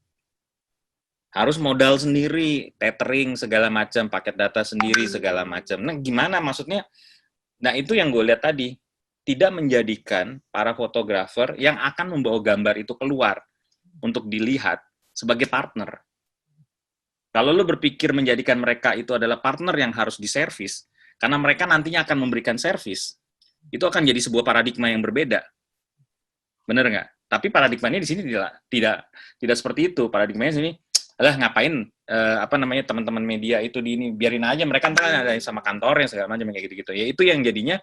Speaker 3: harus modal sendiri, tethering segala macam, paket data sendiri segala macam. Nah gimana maksudnya? Nah itu yang gue lihat tadi, tidak menjadikan para fotografer yang akan membawa gambar itu keluar untuk dilihat sebagai partner. Kalau lo berpikir menjadikan mereka itu adalah partner yang harus diservis, karena mereka nantinya akan memberikan servis, itu akan jadi sebuah paradigma yang berbeda. Bener nggak? Tapi paradigmanya di sini tidak seperti itu. Paradigmanya di sini, ngapain teman-teman media itu di ini, biarin aja mereka ntar ada sama kantornya segala macam kayak gitu-gitu. Ya itu yang jadinya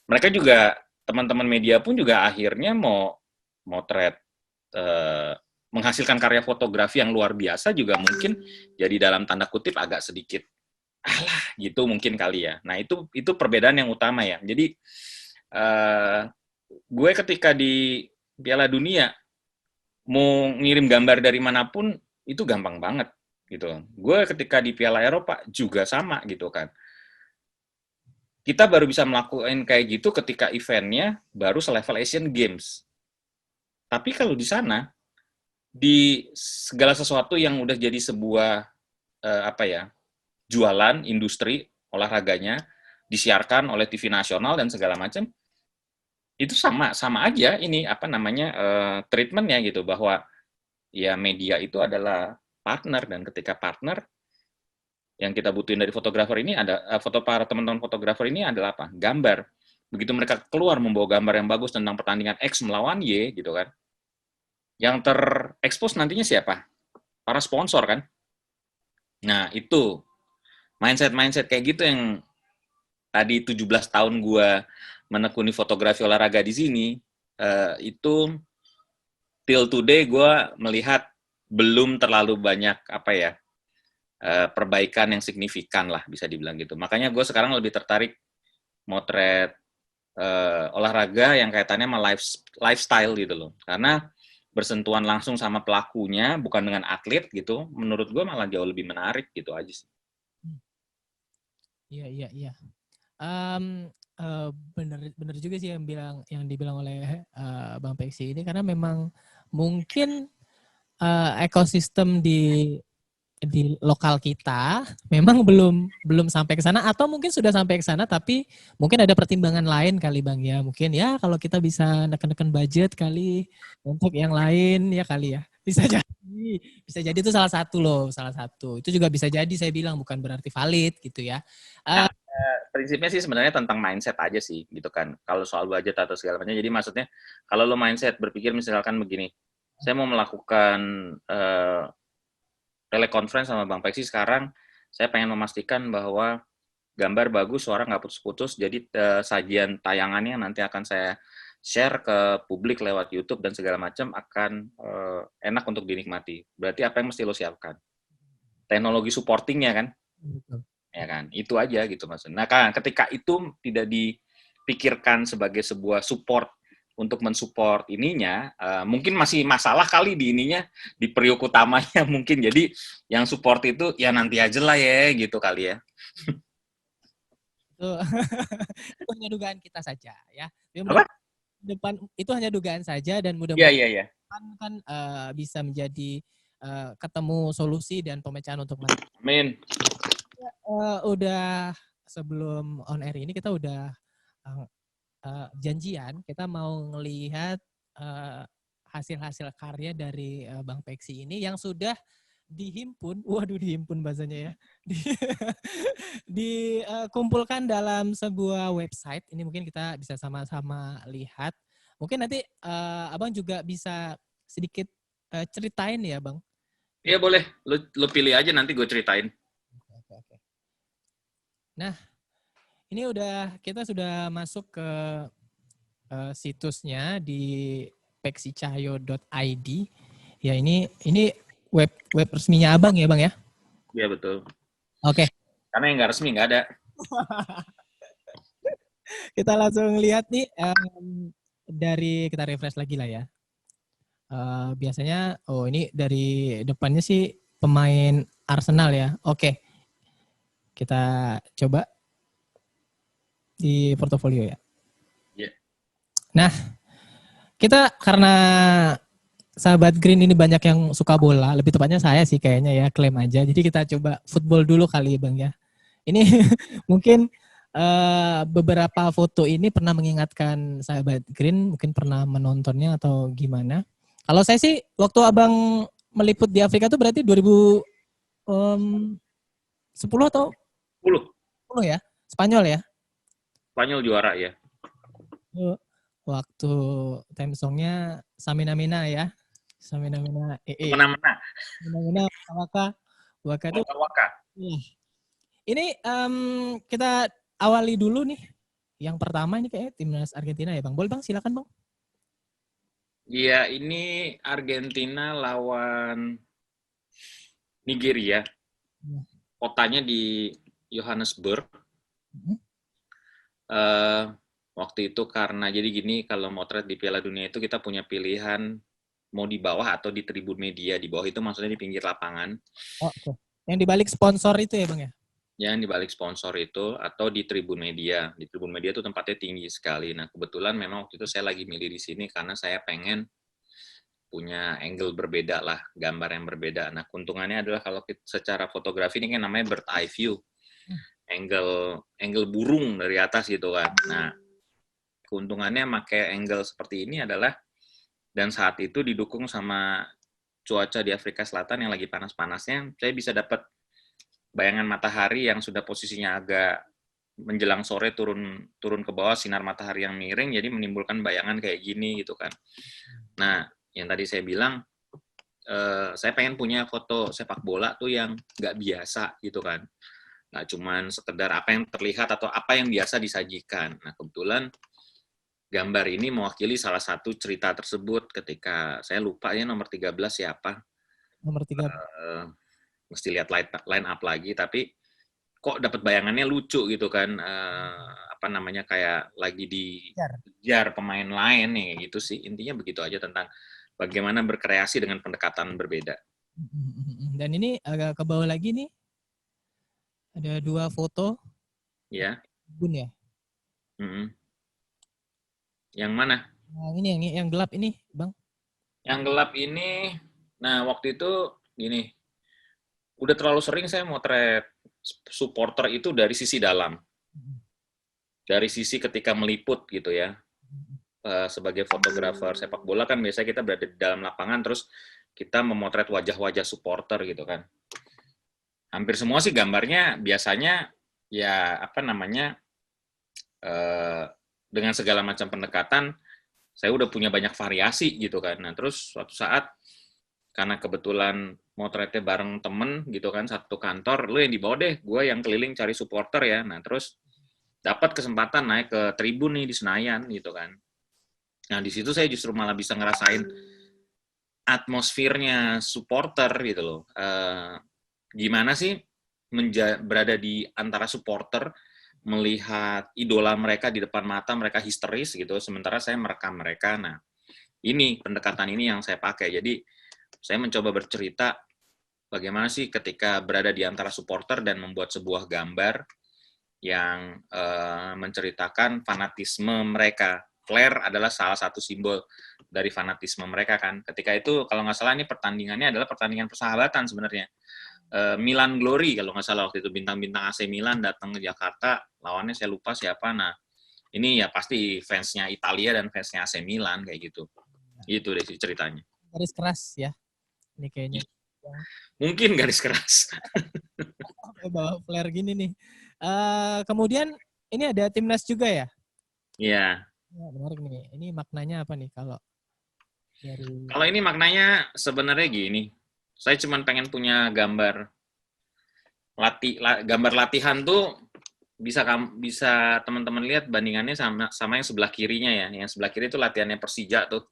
Speaker 3: mereka juga, teman-teman media pun juga akhirnya mau thread menghasilkan karya fotografi yang luar biasa juga mungkin jadi dalam tanda kutip agak sedikit gitu mungkin kali ya. Nah itu perbedaan yang utama ya. Jadi gue ketika di Piala Dunia mau ngirim gambar dari manapun itu gampang banget gitu. Gue ketika di Piala Eropa juga sama gitu kan. Kita baru bisa melakukan kayak gitu ketika eventnya baru selevel Asian Games. Tapi kalau di sana, di segala sesuatu yang udah jadi sebuah jualan industri olahraganya disiarkan oleh TV nasional dan segala macam, itu sama aja ini treatmentnya gitu, bahwa ya media itu adalah partner, dan ketika partner yang kita butuhin dari fotografer ini para teman-teman fotografer ini adalah apa? Gambar. Begitu mereka keluar membawa gambar yang bagus tentang pertandingan X melawan Y gitu kan, yang terekspos nantinya siapa? Para sponsor kan. Nah itu mindset kayak gitu yang tadi 17 tahun gue menekuni fotografi olahraga di sini, itu till today gue melihat belum terlalu banyak perbaikan yang signifikan lah bisa dibilang gitu. Makanya gue sekarang lebih tertarik motret olahraga yang kaitannya sama lifestyle gitu loh. Karena bersentuhan langsung sama pelakunya, bukan dengan atlet gitu, menurut gue malah jauh lebih menarik gitu aja sih.
Speaker 2: Iya. Bener juga sih yang dibilang oleh Bang Peksi ini, karena memang mungkin ekosistem di lokal kita memang belum sampai ke sana, atau mungkin sudah sampai ke sana tapi mungkin ada pertimbangan lain kali Bang ya. Mungkin ya kalau kita bisa neken budget kali untuk yang lain ya kali ya. Bisa jadi itu salah satu. Itu juga bisa jadi, saya bilang bukan berarti valid gitu ya.
Speaker 3: Nah, prinsipnya sih sebenarnya tentang mindset aja sih gitu kan. Kalau soal budget atau segala macam. Jadi maksudnya kalau lo mindset berpikir misalkan begini, saya mau melakukan telekonferensi sama Bang Peksi sekarang, saya pengen memastikan bahwa gambar bagus, suara nggak putus-putus, jadi sajian tayangannya nanti akan saya share ke publik lewat YouTube dan segala macam akan enak untuk dinikmati. Berarti apa yang mesti lo siapkan? Teknologi supportingnya kan? Ya kan? Itu aja gitu maksudnya. Nah kan ketika itu tidak dipikirkan sebagai sebuah support untuk mensupport ininya, mungkin masih masalah kali di ininya, di periuk utamanya mungkin. Jadi yang support itu ya nanti aja lah ya gitu kali ya.
Speaker 2: Itu hanya dugaan kita saja ya.
Speaker 3: Apa?
Speaker 2: Depan itu hanya dugaan saja, dan mudah-mudahan
Speaker 3: Iya.
Speaker 2: kan bisa menjadi ketemu solusi dan pemecahan untuk
Speaker 3: Amin.
Speaker 2: Udah sebelum on air ini kita udah janjian kita mau ngelihat hasil-hasil karya dari Bang Peksi ini yang sudah dihimpun bahasanya ya, dikumpulkan dalam sebuah website. Ini mungkin kita bisa sama-sama lihat. Mungkin nanti Abang juga bisa sedikit ceritain ya, Bang.
Speaker 3: Iya boleh, lu pilih aja nanti gue ceritain.
Speaker 2: Oke. Nah, ini kita sudah masuk ke situsnya di peksicahyo.id. Ya ini web resminya Abang ya, Bang ya?
Speaker 3: Iya betul.
Speaker 2: Oke.
Speaker 3: Karena yang nggak resmi nggak ada.
Speaker 2: Kita langsung lihat nih kita refresh lagi lah ya. Biasanya, ini dari depannya sih pemain Arsenal ya. Oke. Kita coba di portofolio ya.
Speaker 3: Yeah.
Speaker 2: Nah, kita karena sahabat Green ini banyak yang suka bola, lebih tepatnya saya sih kayaknya ya, klaim aja. Jadi kita coba football dulu kali Bang ya. Ini mungkin beberapa foto ini pernah mengingatkan sahabat Green, mungkin pernah menontonnya atau gimana. Kalau saya sih waktu Abang meliput di Afrika itu berarti 2010 atau 10 ya? Spanyol ya?
Speaker 3: Spanyol juara ya.
Speaker 2: Waktu time songnya Samina Mina ya. Samina Mina.
Speaker 3: Mana-mana.
Speaker 2: Waka itu.
Speaker 3: Waka.
Speaker 2: Ini kita awali dulu nih. Yang pertama ini kayak timnas Argentina ya Bang. Boleh Bang, silakan Bang.
Speaker 3: Iya, ini Argentina lawan Nigeria. Kotanya di Johannesburg. Waktu itu karena jadi gini, kalau motret di Piala Dunia itu kita punya pilihan mau di bawah atau di tribun media. Di bawah itu maksudnya di pinggir lapangan.
Speaker 2: Oh, oke. Yang dibalik sponsor itu ya Bang ya?
Speaker 3: Yang dibalik sponsor itu atau di tribun media. Di tribun media itu tempatnya tinggi sekali. Nah, kebetulan memang waktu itu saya lagi milih di sini karena saya pengen punya angle berbeda lah, gambar yang berbeda. Nah, keuntungannya adalah kalau secara fotografi ini kan namanya bird eye view. Angle burung dari atas gitu kan. Nah, keuntungannya pakai angle seperti ini adalah dan saat itu didukung sama cuaca di Afrika Selatan yang lagi panas-panasnya, saya bisa dapat bayangan matahari yang sudah posisinya agak menjelang sore turun ke bawah, sinar matahari yang miring, jadi menimbulkan bayangan kayak gini gitu kan. Nah, yang tadi saya bilang, saya pengen punya foto sepak bola tuh yang nggak biasa gitu kan. Nggak cuman sekedar apa yang terlihat atau apa yang biasa disajikan. Nah, kebetulan gambar ini mewakili salah satu cerita tersebut ketika saya lupa ya nomor 13 siapa.
Speaker 2: Nomor 13.
Speaker 3: Mesti lihat line up lagi, tapi kok dapat bayangannya lucu gitu kan, kayak lagi dikejar pemain lain nih gitu sih. Intinya begitu aja tentang bagaimana berkreasi dengan pendekatan berbeda.
Speaker 2: Dan ini agak ke bawah lagi nih, ada 2 foto.
Speaker 3: Ya.
Speaker 2: Bun ya.
Speaker 3: Yang mana?
Speaker 2: Nah, ini yang gelap ini, Bang.
Speaker 3: Yang gelap ini, nah waktu itu gini, udah terlalu sering saya motret supporter itu dari sisi dalam. Dari sisi ketika meliput gitu ya. Sebagai fotografer sepak bola kan biasanya kita berada di dalam lapangan terus kita memotret wajah-wajah supporter gitu kan. Hampir semua sih gambarnya biasanya ya dengan segala macam pendekatan saya udah punya banyak variasi gitu kan. Nah terus suatu saat karena kebetulan motretnya bareng temen gitu kan, satu kantor, lu yang dibawa deh, gue yang keliling cari supporter ya. Nah terus dapat kesempatan naik ke tribun nih di Senayan gitu kan. Nah di situ saya justru malah bisa ngerasain atmosfernya supporter gitu loh. Gimana sih berada di antara supporter, melihat idola mereka di depan mata, mereka histeris gitu, sementara saya merekam mereka. Nah ini pendekatan ini yang saya pakai. Jadi saya mencoba bercerita bagaimana sih ketika berada di antara supporter dan membuat sebuah gambar yang menceritakan fanatisme mereka. Flare adalah salah satu simbol dari fanatisme mereka kan. Ketika itu kalau nggak salah ini pertandingannya adalah pertandingan persahabatan sebenarnya. Milan Glory kalau nggak salah waktu itu, bintang-bintang AC Milan datang ke Jakarta, lawannya saya lupa siapa. Nah ini ya pasti fansnya Italia dan fansnya AC Milan kayak gitu. Itu deh sih ceritanya.
Speaker 2: Garis keras ya. Ini kayaknya.
Speaker 3: Mungkin garis keras.
Speaker 2: Bawa flare gini nih. Kemudian ini ada timnas juga ya?
Speaker 3: Iya.
Speaker 2: Ya, menarik nih. Ini maknanya apa nih kalau dari
Speaker 3: Kalau ini maknanya sebenarnya gini. Saya cuma pengen punya gambar gambar latihan tuh bisa teman-teman lihat bandingannya sama yang sebelah kirinya ya. Yang sebelah kiri itu latihannya Persija tuh.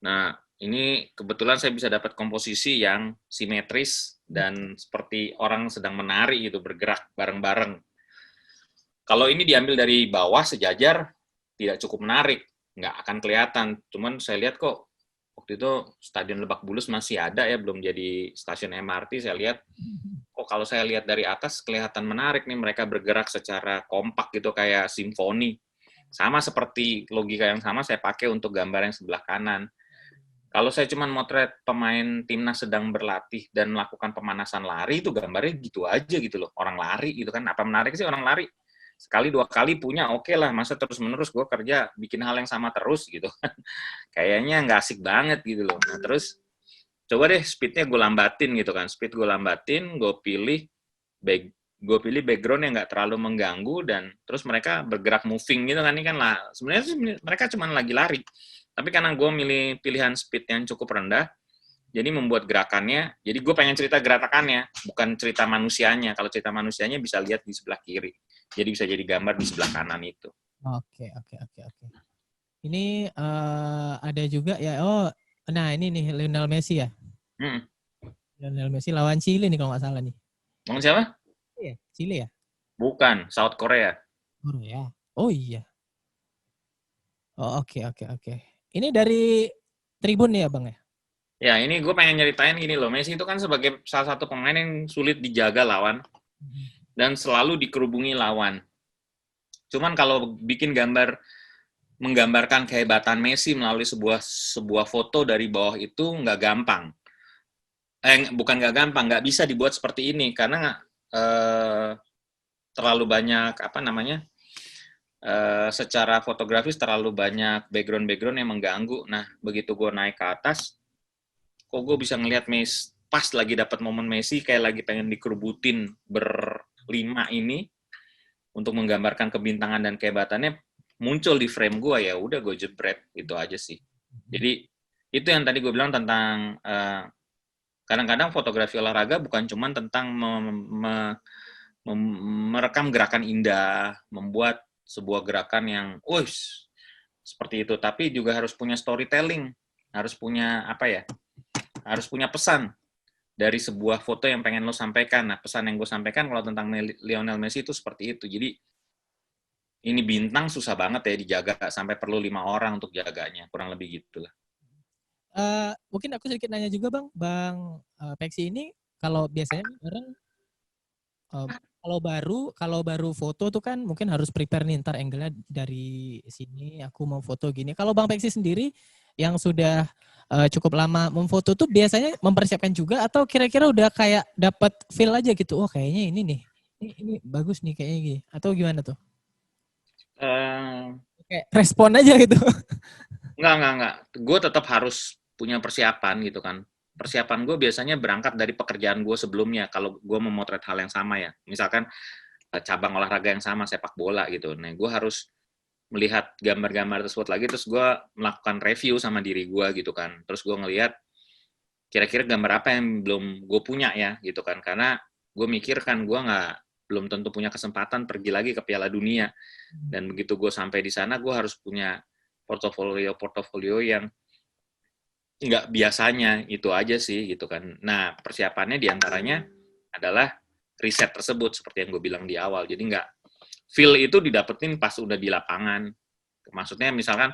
Speaker 3: Nah, ini kebetulan saya bisa dapat komposisi yang simetris dan seperti orang sedang menari gitu, bergerak bareng-bareng. Kalau ini diambil dari bawah sejajar, tidak cukup menarik, nggak akan kelihatan. Cuman saya lihat kok waktu itu Stadion Lebak Bulus masih ada ya, belum jadi stasiun MRT. Saya lihat, kok kalau saya lihat dari atas kelihatan menarik nih, mereka bergerak secara kompak gitu kayak simfoni. Sama seperti logika yang sama saya pakai untuk gambar yang sebelah kanan. Kalau saya cuma motret pemain timnas sedang berlatih dan melakukan pemanasan lari, itu gambarnya gitu aja gitu loh. Orang lari gitu kan, apa menarik sih orang lari? Sekali dua kali punya oke lah, masa terus-menerus gue kerja bikin hal yang sama terus gitu kan. Kayaknya nggak asik banget gitu loh. Nah terus coba deh speednya gue lambatin gitu kan. Speed gue lambatin, gue pilih background yang nggak terlalu mengganggu dan terus mereka bergerak moving gitu kan. Ini kan lah sebenarnya mereka cuma lagi lari. Tapi karena gue milih pilihan speed yang cukup rendah, jadi membuat gerakannya, jadi gue pengen cerita gerakannya, bukan cerita manusianya. Kalau cerita manusianya bisa lihat di sebelah kiri. Jadi bisa jadi gambar di sebelah kanan itu.
Speaker 2: Oke. Ini ada juga ya. Oh, nah ini nih Lionel Messi ya. Lionel Messi lawan Chile nih kalau nggak salah nih.
Speaker 3: Ngomong siapa?
Speaker 2: Iya, Chile ya.
Speaker 3: Bukan, South Korea.
Speaker 2: Ya. Oh iya. Oh oke. Ini dari Tribun nih ya Bang ya?
Speaker 3: Ya, ini gue pengen nyeritain gini loh. Messi itu kan sebagai salah satu pemain yang sulit dijaga lawan dan selalu dikerubungi lawan. Cuman kalau bikin menggambarkan kehebatan Messi melalui sebuah foto dari bawah itu nggak gampang. Bukan nggak gampang, nggak bisa dibuat seperti ini karena terlalu banyak secara fotografis terlalu banyak background yang mengganggu. Nah, begitu gue naik ke atas, kok gue bisa ngelihat Messi pas lagi dapat momen Messi kayak lagi pengen dikerubutin berlima ini untuk menggambarkan kebintangan dan kehebatannya muncul di frame gue, ya udah gue jebret, itu aja sih. Jadi itu yang tadi gue bilang tentang kadang-kadang fotografi olahraga bukan cuma tentang merekam gerakan indah, membuat sebuah gerakan yang seperti itu, tapi juga harus punya storytelling, harus punya harus punya pesan dari sebuah foto yang pengen lo sampaikan. Nah, pesan yang gue sampaikan kalau tentang Lionel Messi itu seperti itu. Jadi ini bintang susah banget ya dijaga, sampai perlu 5 orang untuk jaganya, kurang lebih gitulah.
Speaker 2: Mungkin aku sedikit nanya juga Bang Peksi ini kalau biasanya orang kalau baru foto tuh kan mungkin harus prepare nih ntar angle-nya dari sini aku mau foto gini. Kalau Bang Peksi sendiri yang sudah cukup lama memfoto tuh biasanya mempersiapkan juga atau kira-kira udah kayak dapat feel aja gitu. Oh kayaknya ini nih. Ini bagus nih kayaknya gini. Atau gimana tuh? Kayak respon aja gitu.
Speaker 3: Enggak. Gue tetap harus punya persiapan gitu kan. Persiapan gue biasanya berangkat dari pekerjaan gue sebelumnya. Kalau gue memotret hal yang sama ya. Misalkan cabang olahraga yang sama, sepak bola gitu. Nah, gue harus melihat gambar-gambar tersebut lagi, terus gue melakukan review sama diri gue gitu kan. Terus gue ngelihat kira-kira gambar apa yang belum gue punya ya gitu kan. Karena gue mikir kan gue belum tentu punya kesempatan pergi lagi ke Piala Dunia. Dan begitu gue sampai di sana, gue harus punya portofolio yang nggak biasanya, itu aja sih gitu kan. Nah, persiapannya diantaranya adalah riset tersebut seperti yang gue bilang di awal. Jadi nggak feel itu didapetin pas udah di lapangan. Maksudnya misalkan,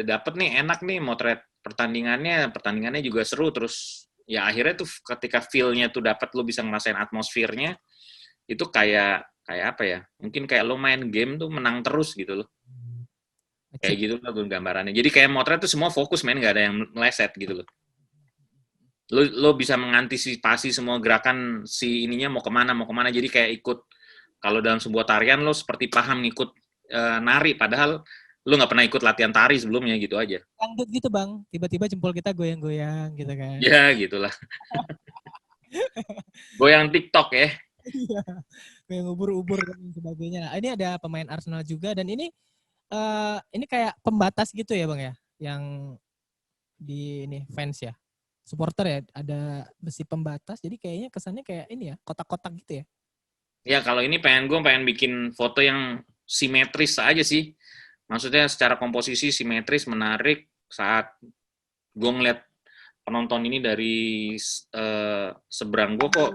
Speaker 3: dapet nih enak nih motret pertandingannya juga seru, terus ya akhirnya tuh ketika feel-nya tuh dapat, lo bisa ngerasain atmosfernya, itu kayak apa ya? Mungkin kayak lo main game tuh menang terus gitu loh. Kayak gitu lah gambarannya. Jadi kayak motret tuh semua fokus main, nggak ada yang meleset gitu loh. Lo bisa mengantisipasi semua gerakan si ininya mau kemana. Jadi kayak ikut, kalau dalam sebuah tarian lo seperti paham ngikut nari, padahal lo nggak pernah ikut latihan tari sebelumnya gitu aja.
Speaker 2: Dangdut gitu Bang, tiba-tiba jempol kita goyang-goyang gitu kan.
Speaker 3: Ya gitulah. Goyang TikTok ya.
Speaker 2: Iya, kayak ngubur-ubur dan sebagainya. Nah, ini ada pemain Arsenal juga dan ini kayak pembatas gitu ya, Bang ya, yang di ini fans ya, supporter ya, ada besi pembatas. Jadi kayaknya kesannya kayak ini ya, kotak-kotak gitu ya.
Speaker 3: Ya kalau ini pengen bikin foto yang simetris aja sih. Maksudnya secara komposisi simetris, menarik. Saat gue ngeliat penonton ini dari seberang gue, kok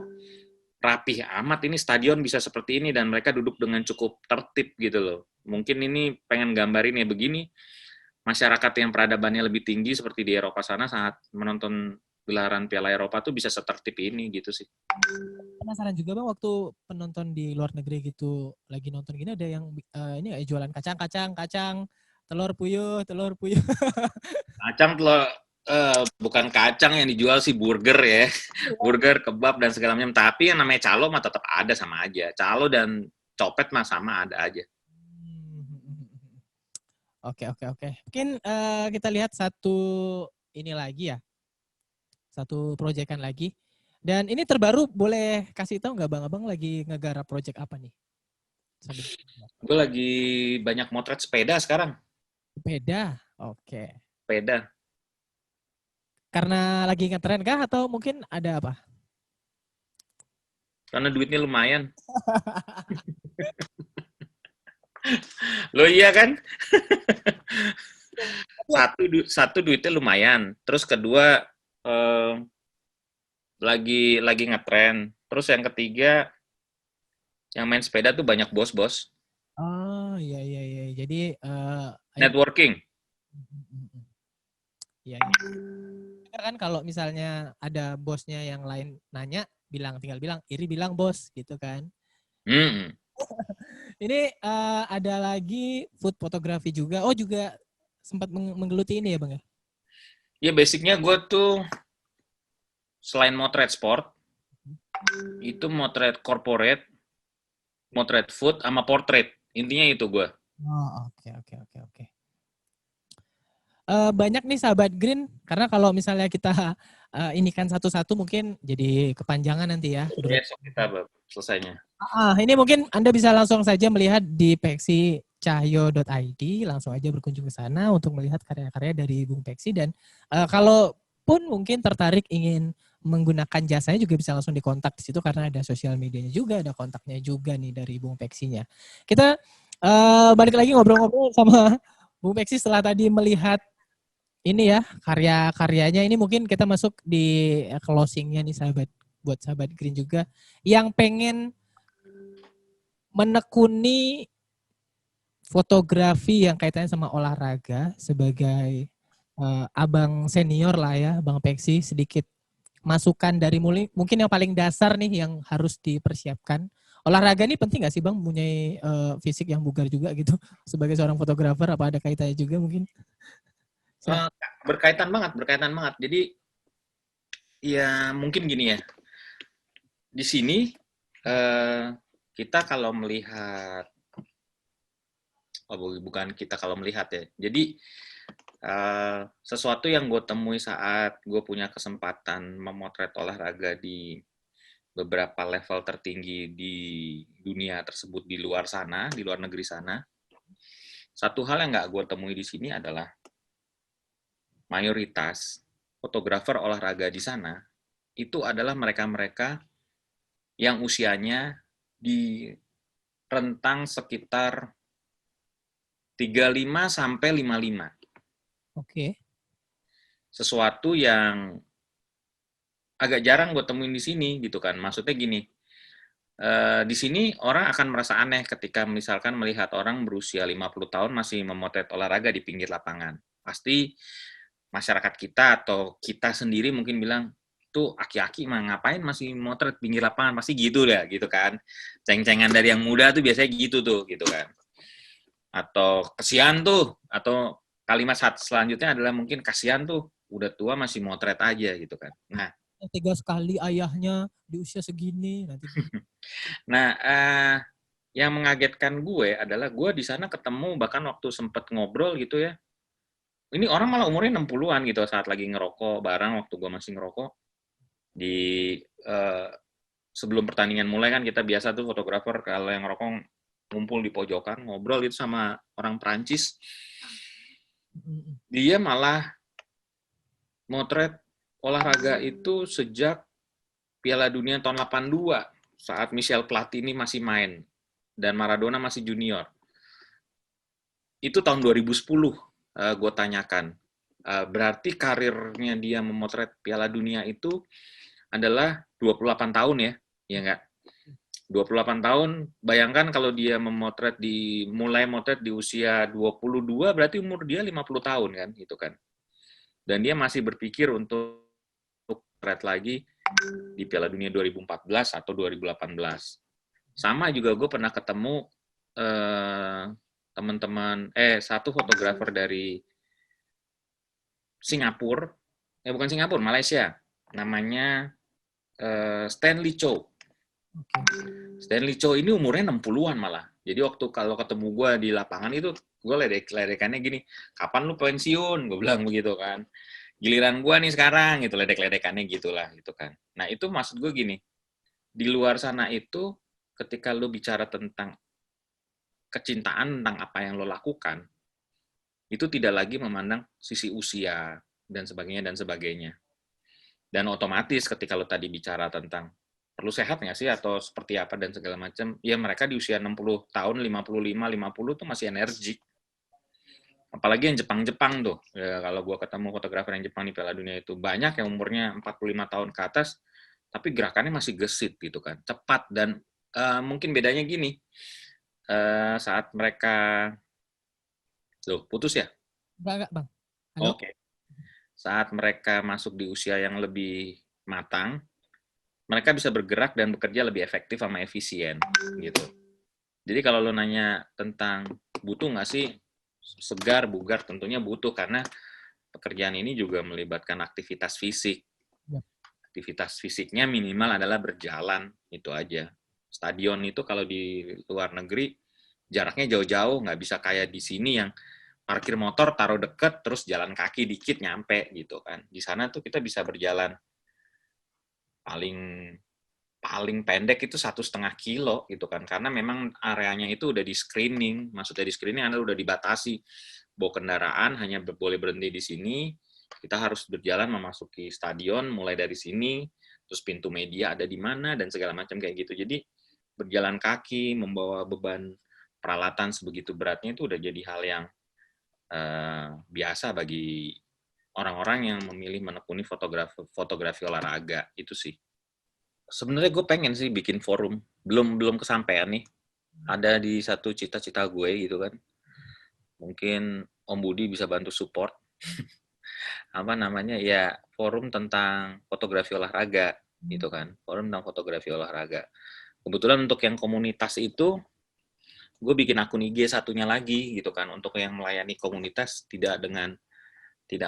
Speaker 3: rapih amat ini stadion bisa seperti ini dan mereka duduk dengan cukup tertib gitu loh. Mungkin ini pengen gambarin ya begini, masyarakat yang peradabannya lebih tinggi seperti di Eropa sana saat menonton gelaran Piala Eropa tuh bisa setertib ini gitu sih.
Speaker 2: Penasaran juga Bang, waktu penonton di luar negeri gitu lagi nonton gini, ada yang ini nggak, jualan kacang, telur puyuh.
Speaker 3: Kacang telur, bukan kacang yang dijual sih, burger ya. Burger, kebab, dan segala macam. Tapi yang namanya calo mah tetap ada, sama aja. Calo dan copet mah sama, ada aja.
Speaker 2: Oke. Mungkin kita lihat satu ini lagi ya, satu proyekan lagi. Dan ini terbaru, boleh kasih tahu nggak Bang, Abang lagi ngegarap proyek apa nih?
Speaker 3: Gue lagi banyak motret sepeda sekarang.
Speaker 2: Sepeda, oke.
Speaker 3: Sepeda.
Speaker 2: Karena lagi ngetren kah atau mungkin ada apa?
Speaker 3: Karena duitnya lumayan. Lo iya kan? Satu duitnya lumayan. Terus kedua lagi ngetren. Terus yang ketiga, yang main sepeda tuh banyak bos-bos.
Speaker 2: Oh iya. Jadi
Speaker 3: Networking.
Speaker 2: Iya. Kan kalau misalnya ada bosnya yang lain nanya, tinggal bilang, Iri bilang bos gitu kan. Ini ada lagi food photography juga. Oh, juga sempat menggeluti ini ya Bang ya?
Speaker 3: Ya basicnya gue tuh selain motret sport, itu motret corporate, motret food, sama portrait. Intinya itu gue.
Speaker 2: Oh, oke. Banyak nih sahabat Green, karena kalau misalnya kita ini kan satu-satu mungkin jadi kepanjangan nanti ya.
Speaker 3: Besok kita selesainya.
Speaker 2: Ini mungkin Anda bisa langsung saja melihat di peksicahyo.id, langsung aja berkunjung ke sana untuk melihat karya-karya dari Bung Peksi. Dan kalaupun mungkin tertarik ingin menggunakan jasanya, juga bisa langsung dikontak di situ karena ada sosial medianya juga, ada kontaknya juga nih dari Bung Peksinya. Kita balik lagi ngobrol-ngobrol sama Bung Peksi setelah tadi melihat ini ya karya-karyanya. Ini mungkin kita masuk di closingnya nih buat sahabat Green juga yang pengen menekuni fotografi yang kaitannya sama olahraga sebagai abang senior lah ya, Bang Peksi, sedikit masukan dari mungkin yang paling dasar nih yang harus dipersiapkan. Olahraga ini penting gak sih Bang, mempunyai fisik yang bugar juga gitu sebagai seorang fotografer? Apa ada kaitannya juga mungkin?
Speaker 3: Berkaitan banget. Jadi ya mungkin gini ya. Di sini kita kalau melihat, bukan kita kalau melihat ya. Jadi sesuatu yang gue temui saat gue punya kesempatan memotret olahraga di beberapa level tertinggi di dunia tersebut, di luar sana, di luar negeri sana. Satu hal yang nggak gue temui di sini adalah mayoritas fotografer olahraga di sana itu adalah mereka-mereka yang usianya di rentang sekitar 35 sampai 55.
Speaker 2: Oke.
Speaker 3: Sesuatu yang agak jarang gue temuin di sini gitu kan. Maksudnya gini, di sini orang akan merasa aneh ketika misalkan melihat orang berusia 50 tahun masih memotret olahraga di pinggir lapangan. Pasti masyarakat kita atau kita sendiri mungkin bilang, tuh aki-aki mah ngapain masih motret pinggir lapangan, pasti gitu dah gitu kan. Ceng-cengan dari yang muda tuh biasanya gitu tuh gitu kan. Atau kasihan tuh, atau kalimat selanjutnya adalah mungkin kasihan tuh udah tua masih motret aja gitu kan. Nah,
Speaker 2: tega sekali ayahnya di usia segini nanti.
Speaker 3: Nah, yang mengagetkan gue adalah gue di sana ketemu, bahkan waktu sempet ngobrol gitu ya, ini orang malah umurnya 60-an gitu saat lagi ngerokok bareng waktu gue masih ngerokok di sebelum pertandingan mulai kan kita biasa tuh fotografer kalau yang ngerokok ngumpul di pojokan, ngobrol gitu sama orang Prancis. Dia malah motret olahraga itu sejak Piala Dunia tahun 82 saat Michel Platini masih main dan Maradona masih junior. Itu tahun 2010 gue tanyakan. Berarti karirnya dia memotret Piala Dunia itu adalah 28 tahun ya, ya nggak? 28 tahun, bayangkan kalau dia mulai motret di usia 22, berarti umur dia 50 tahun kan, gitu kan. Dan dia masih berpikir untuk motret lagi di Piala Dunia 2014 atau 2018. Sama juga gue pernah ketemu satu fotografer dari Singapura, bukan Singapura, Malaysia, namanya Stanley Chow. Stanley Chow ini umurnya 60-an malah. Jadi waktu kalau ketemu gue di lapangan itu, gue ledek-ledekannya gini, kapan lu pensiun? Gue bilang begitu kan. Giliran gue nih sekarang, gitu ledek-ledekannya gitulah, gitu kan. Nah itu maksud gue gini, di luar sana itu, ketika lu bicara tentang kecintaan tentang apa yang lo lakukan, itu tidak lagi memandang sisi usia, dan sebagainya. Dan otomatis ketika lo tadi bicara tentang perlu sehat nggak sih atau seperti apa dan segala macam, ya mereka di usia 60 tahun, 55, 50 tuh masih energik. Apalagi yang Jepang-Jepang tuh. Ya, kalau gue ketemu fotografer yang Jepang di Piala Dunia itu, banyak yang umurnya 45 tahun ke atas, tapi gerakannya masih gesit gitu kan. Cepat dan mungkin bedanya gini, saat mereka... Loh, putus ya?
Speaker 2: Enggak, Bang. Halo?
Speaker 3: Oke. Saat mereka masuk di usia yang lebih matang, mereka bisa bergerak dan bekerja lebih efektif sama efisien gitu. Jadi kalau lo nanya tentang butuh nggak sih segar, bugar, tentunya butuh karena pekerjaan ini juga melibatkan aktivitas fisik. Aktivitas fisiknya minimal adalah berjalan, itu aja. Stadion itu kalau di luar negeri jaraknya jauh-jauh, nggak bisa kayak di sini yang parkir motor taruh deket terus jalan kaki dikit nyampe gitu kan. Di sana tuh kita bisa berjalan paling pendek itu 1,5 kilo gitu kan, karena memang areanya itu udah di screening. Maksudnya di screening Anda udah dibatasi, bawa kendaraan hanya boleh berhenti di sini, kita harus berjalan memasuki stadion mulai dari sini, terus pintu media ada di mana dan segala macam kayak gitu. Jadi berjalan kaki membawa beban peralatan sebegitu beratnya itu udah jadi hal yang biasa bagi orang-orang yang memilih menekuni fotografi olahraga itu sih. Sebenarnya gue pengen sih bikin forum, belum kesampaian nih. Ada di satu cita-cita gue gitu kan. Mungkin Om Budi bisa bantu support. Apa namanya ya, forum tentang fotografi olahraga gitu kan. Forum tentang fotografi olahraga. Kebetulan untuk yang komunitas itu gue bikin akun IG satunya lagi gitu kan, untuk yang melayani komunitas tidak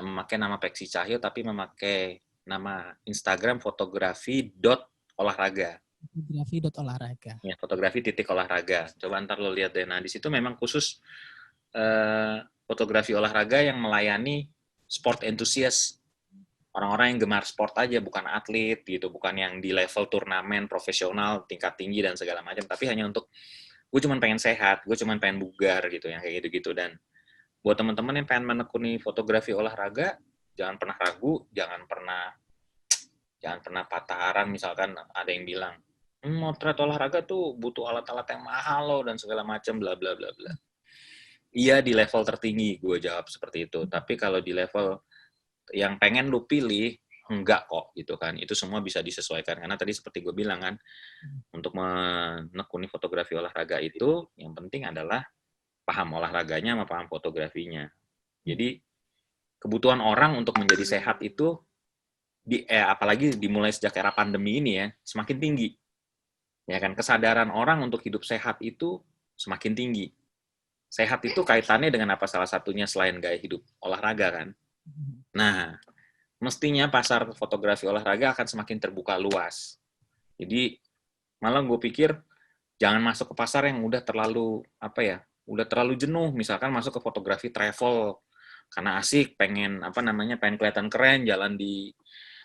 Speaker 3: memakai nama Peksi Cahyo tapi memakai nama Instagram fotografi.olahraga.
Speaker 2: Fotografi.olahraga.
Speaker 3: Ya, fotografi.olahraga. Coba ntar lo lihat deh. Nah, di situ memang khusus fotografi olahraga yang melayani sport enthusiast. Orang-orang yang gemar sport aja, bukan atlet gitu, bukan yang di level turnamen profesional tingkat tinggi dan segala macam, tapi hanya untuk gue cuma pengen sehat, gue cuma pengen bugar gitu, yang kayak gitu-gitu. Dan buat teman-teman yang pengen menekuni fotografi olahraga, jangan pernah ragu, jangan pernah patah arang. Misalkan ada yang bilang, motret olahraga tuh butuh alat-alat yang mahal loh dan segala macam bla bla bla bla. Iya di level tertinggi gue jawab seperti itu. Tapi kalau di level yang pengen lu pilih, enggak kok gitu kan. Itu semua bisa disesuaikan. Karena tadi seperti gue bilang kan, untuk menekuni fotografi olahraga itu yang penting adalah paham olahraganya sama paham fotografinya. Jadi kebutuhan orang untuk menjadi sehat itu apalagi dimulai sejak era pandemi ini ya, semakin tinggi. Ya kan, kesadaran orang untuk hidup sehat itu semakin tinggi. Sehat itu kaitannya dengan apa? Salah satunya selain gaya hidup olahraga kan. Nah, mestinya pasar fotografi olahraga akan semakin terbuka luas. Jadi malah gue pikir jangan masuk ke pasar yang udah terlalu jenuh. Misalkan masuk ke fotografi travel karena asik, pengen kelihatan keren, jalan di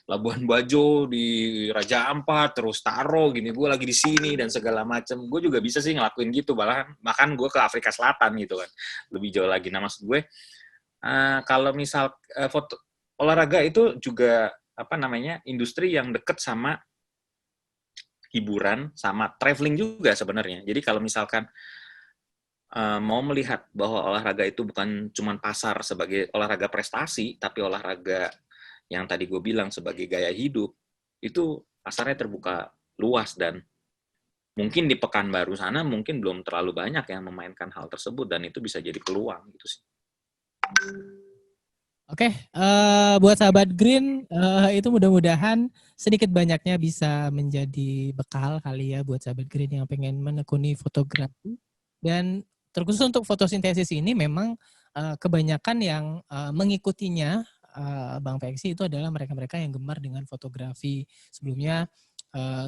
Speaker 3: Labuan Bajo, di Raja Ampat, terus Taro gini, gue lagi di sini dan segala macem. Gue juga bisa sih ngelakuin gitu, bahkan gue ke Afrika Selatan gitu kan, lebih jauh lagi. Nah maksud gue, kalau misal foto olahraga itu juga industri yang deket sama hiburan, sama traveling juga sebenarnya. Jadi kalau misalkan mau melihat bahwa olahraga itu bukan cuma pasar sebagai olahraga prestasi, tapi olahraga yang tadi gue bilang sebagai gaya hidup, itu pasarnya terbuka luas dan mungkin di Pekanbaru sana mungkin belum terlalu banyak yang memainkan hal tersebut dan itu bisa jadi peluang gitu sih.
Speaker 2: Oke, buat sahabat Green, itu mudah-mudahan sedikit banyaknya bisa menjadi bekal kali ya buat sahabat Green yang pengen menekuni fotografi. Dan terkhusus untuk fotosintesis ini memang kebanyakan yang mengikutinya Bang Peksi itu adalah mereka-mereka yang gemar dengan fotografi. Sebelumnya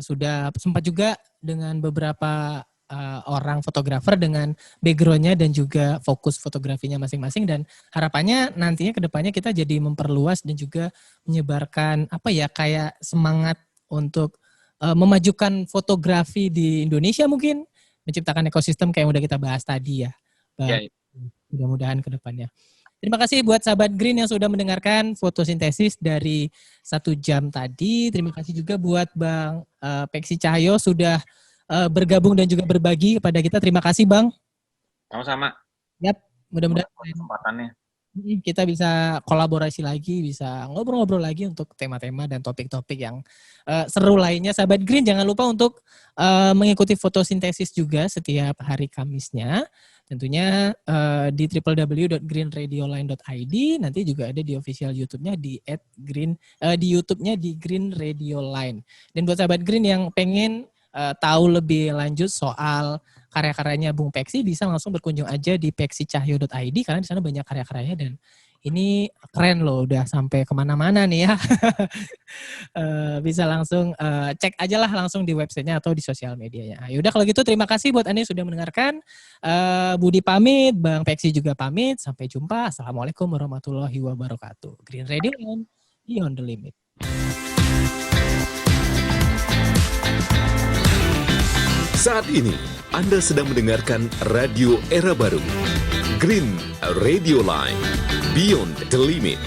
Speaker 2: sudah sempat juga dengan beberapa orang fotografer dengan background-nya dan juga fokus fotografinya masing-masing, dan harapannya nantinya ke depannya kita jadi memperluas dan juga menyebarkan kayak semangat untuk memajukan fotografi di Indonesia, mungkin menciptakan ekosistem kayak yang udah kita bahas tadi ya.
Speaker 3: Ya.
Speaker 2: Mudah-mudahan ke depannya. Terima kasih buat sahabat Green yang sudah mendengarkan fotosintesis dari 1 jam tadi. Terima kasih juga buat Bang Peksi Cahyo sudah bergabung dan juga berbagi kepada kita. Terima kasih Bang.
Speaker 3: Sama-sama.
Speaker 2: Yap, mudah-mudahan
Speaker 3: kesempatannya
Speaker 2: kita bisa kolaborasi lagi, bisa ngobrol-ngobrol lagi untuk tema-tema dan topik-topik yang seru lainnya. Sahabat Green, jangan lupa untuk mengikuti fotosintesis juga setiap hari Kamisnya. Tentunya di www.greenradioline.id. Nanti juga ada di official YouTube-nya di di YouTube-nya di Green Radio Line. Dan buat sahabat Green yang pengen tahu lebih lanjut soal karya-karyanya Bung Peksi, bisa langsung berkunjung aja di peksicahyo.id karena di sana banyak karya-karyanya dan ini keren loh, udah sampai kemana-mana nih ya. Bisa langsung cek aja lah langsung di websitenya atau di sosial medianya. Yaudah kalau gitu terima kasih buat Anda yang sudah mendengarkan. Budi pamit, Bang Peksi juga pamit. Sampai jumpa. Assalamualaikum warahmatullahi wabarakatuh. Green Radio Line, Beyond the Limit.
Speaker 1: Saat ini, Anda sedang mendengarkan Radio Era Baru. Green Radio Line, Beyond the Limit.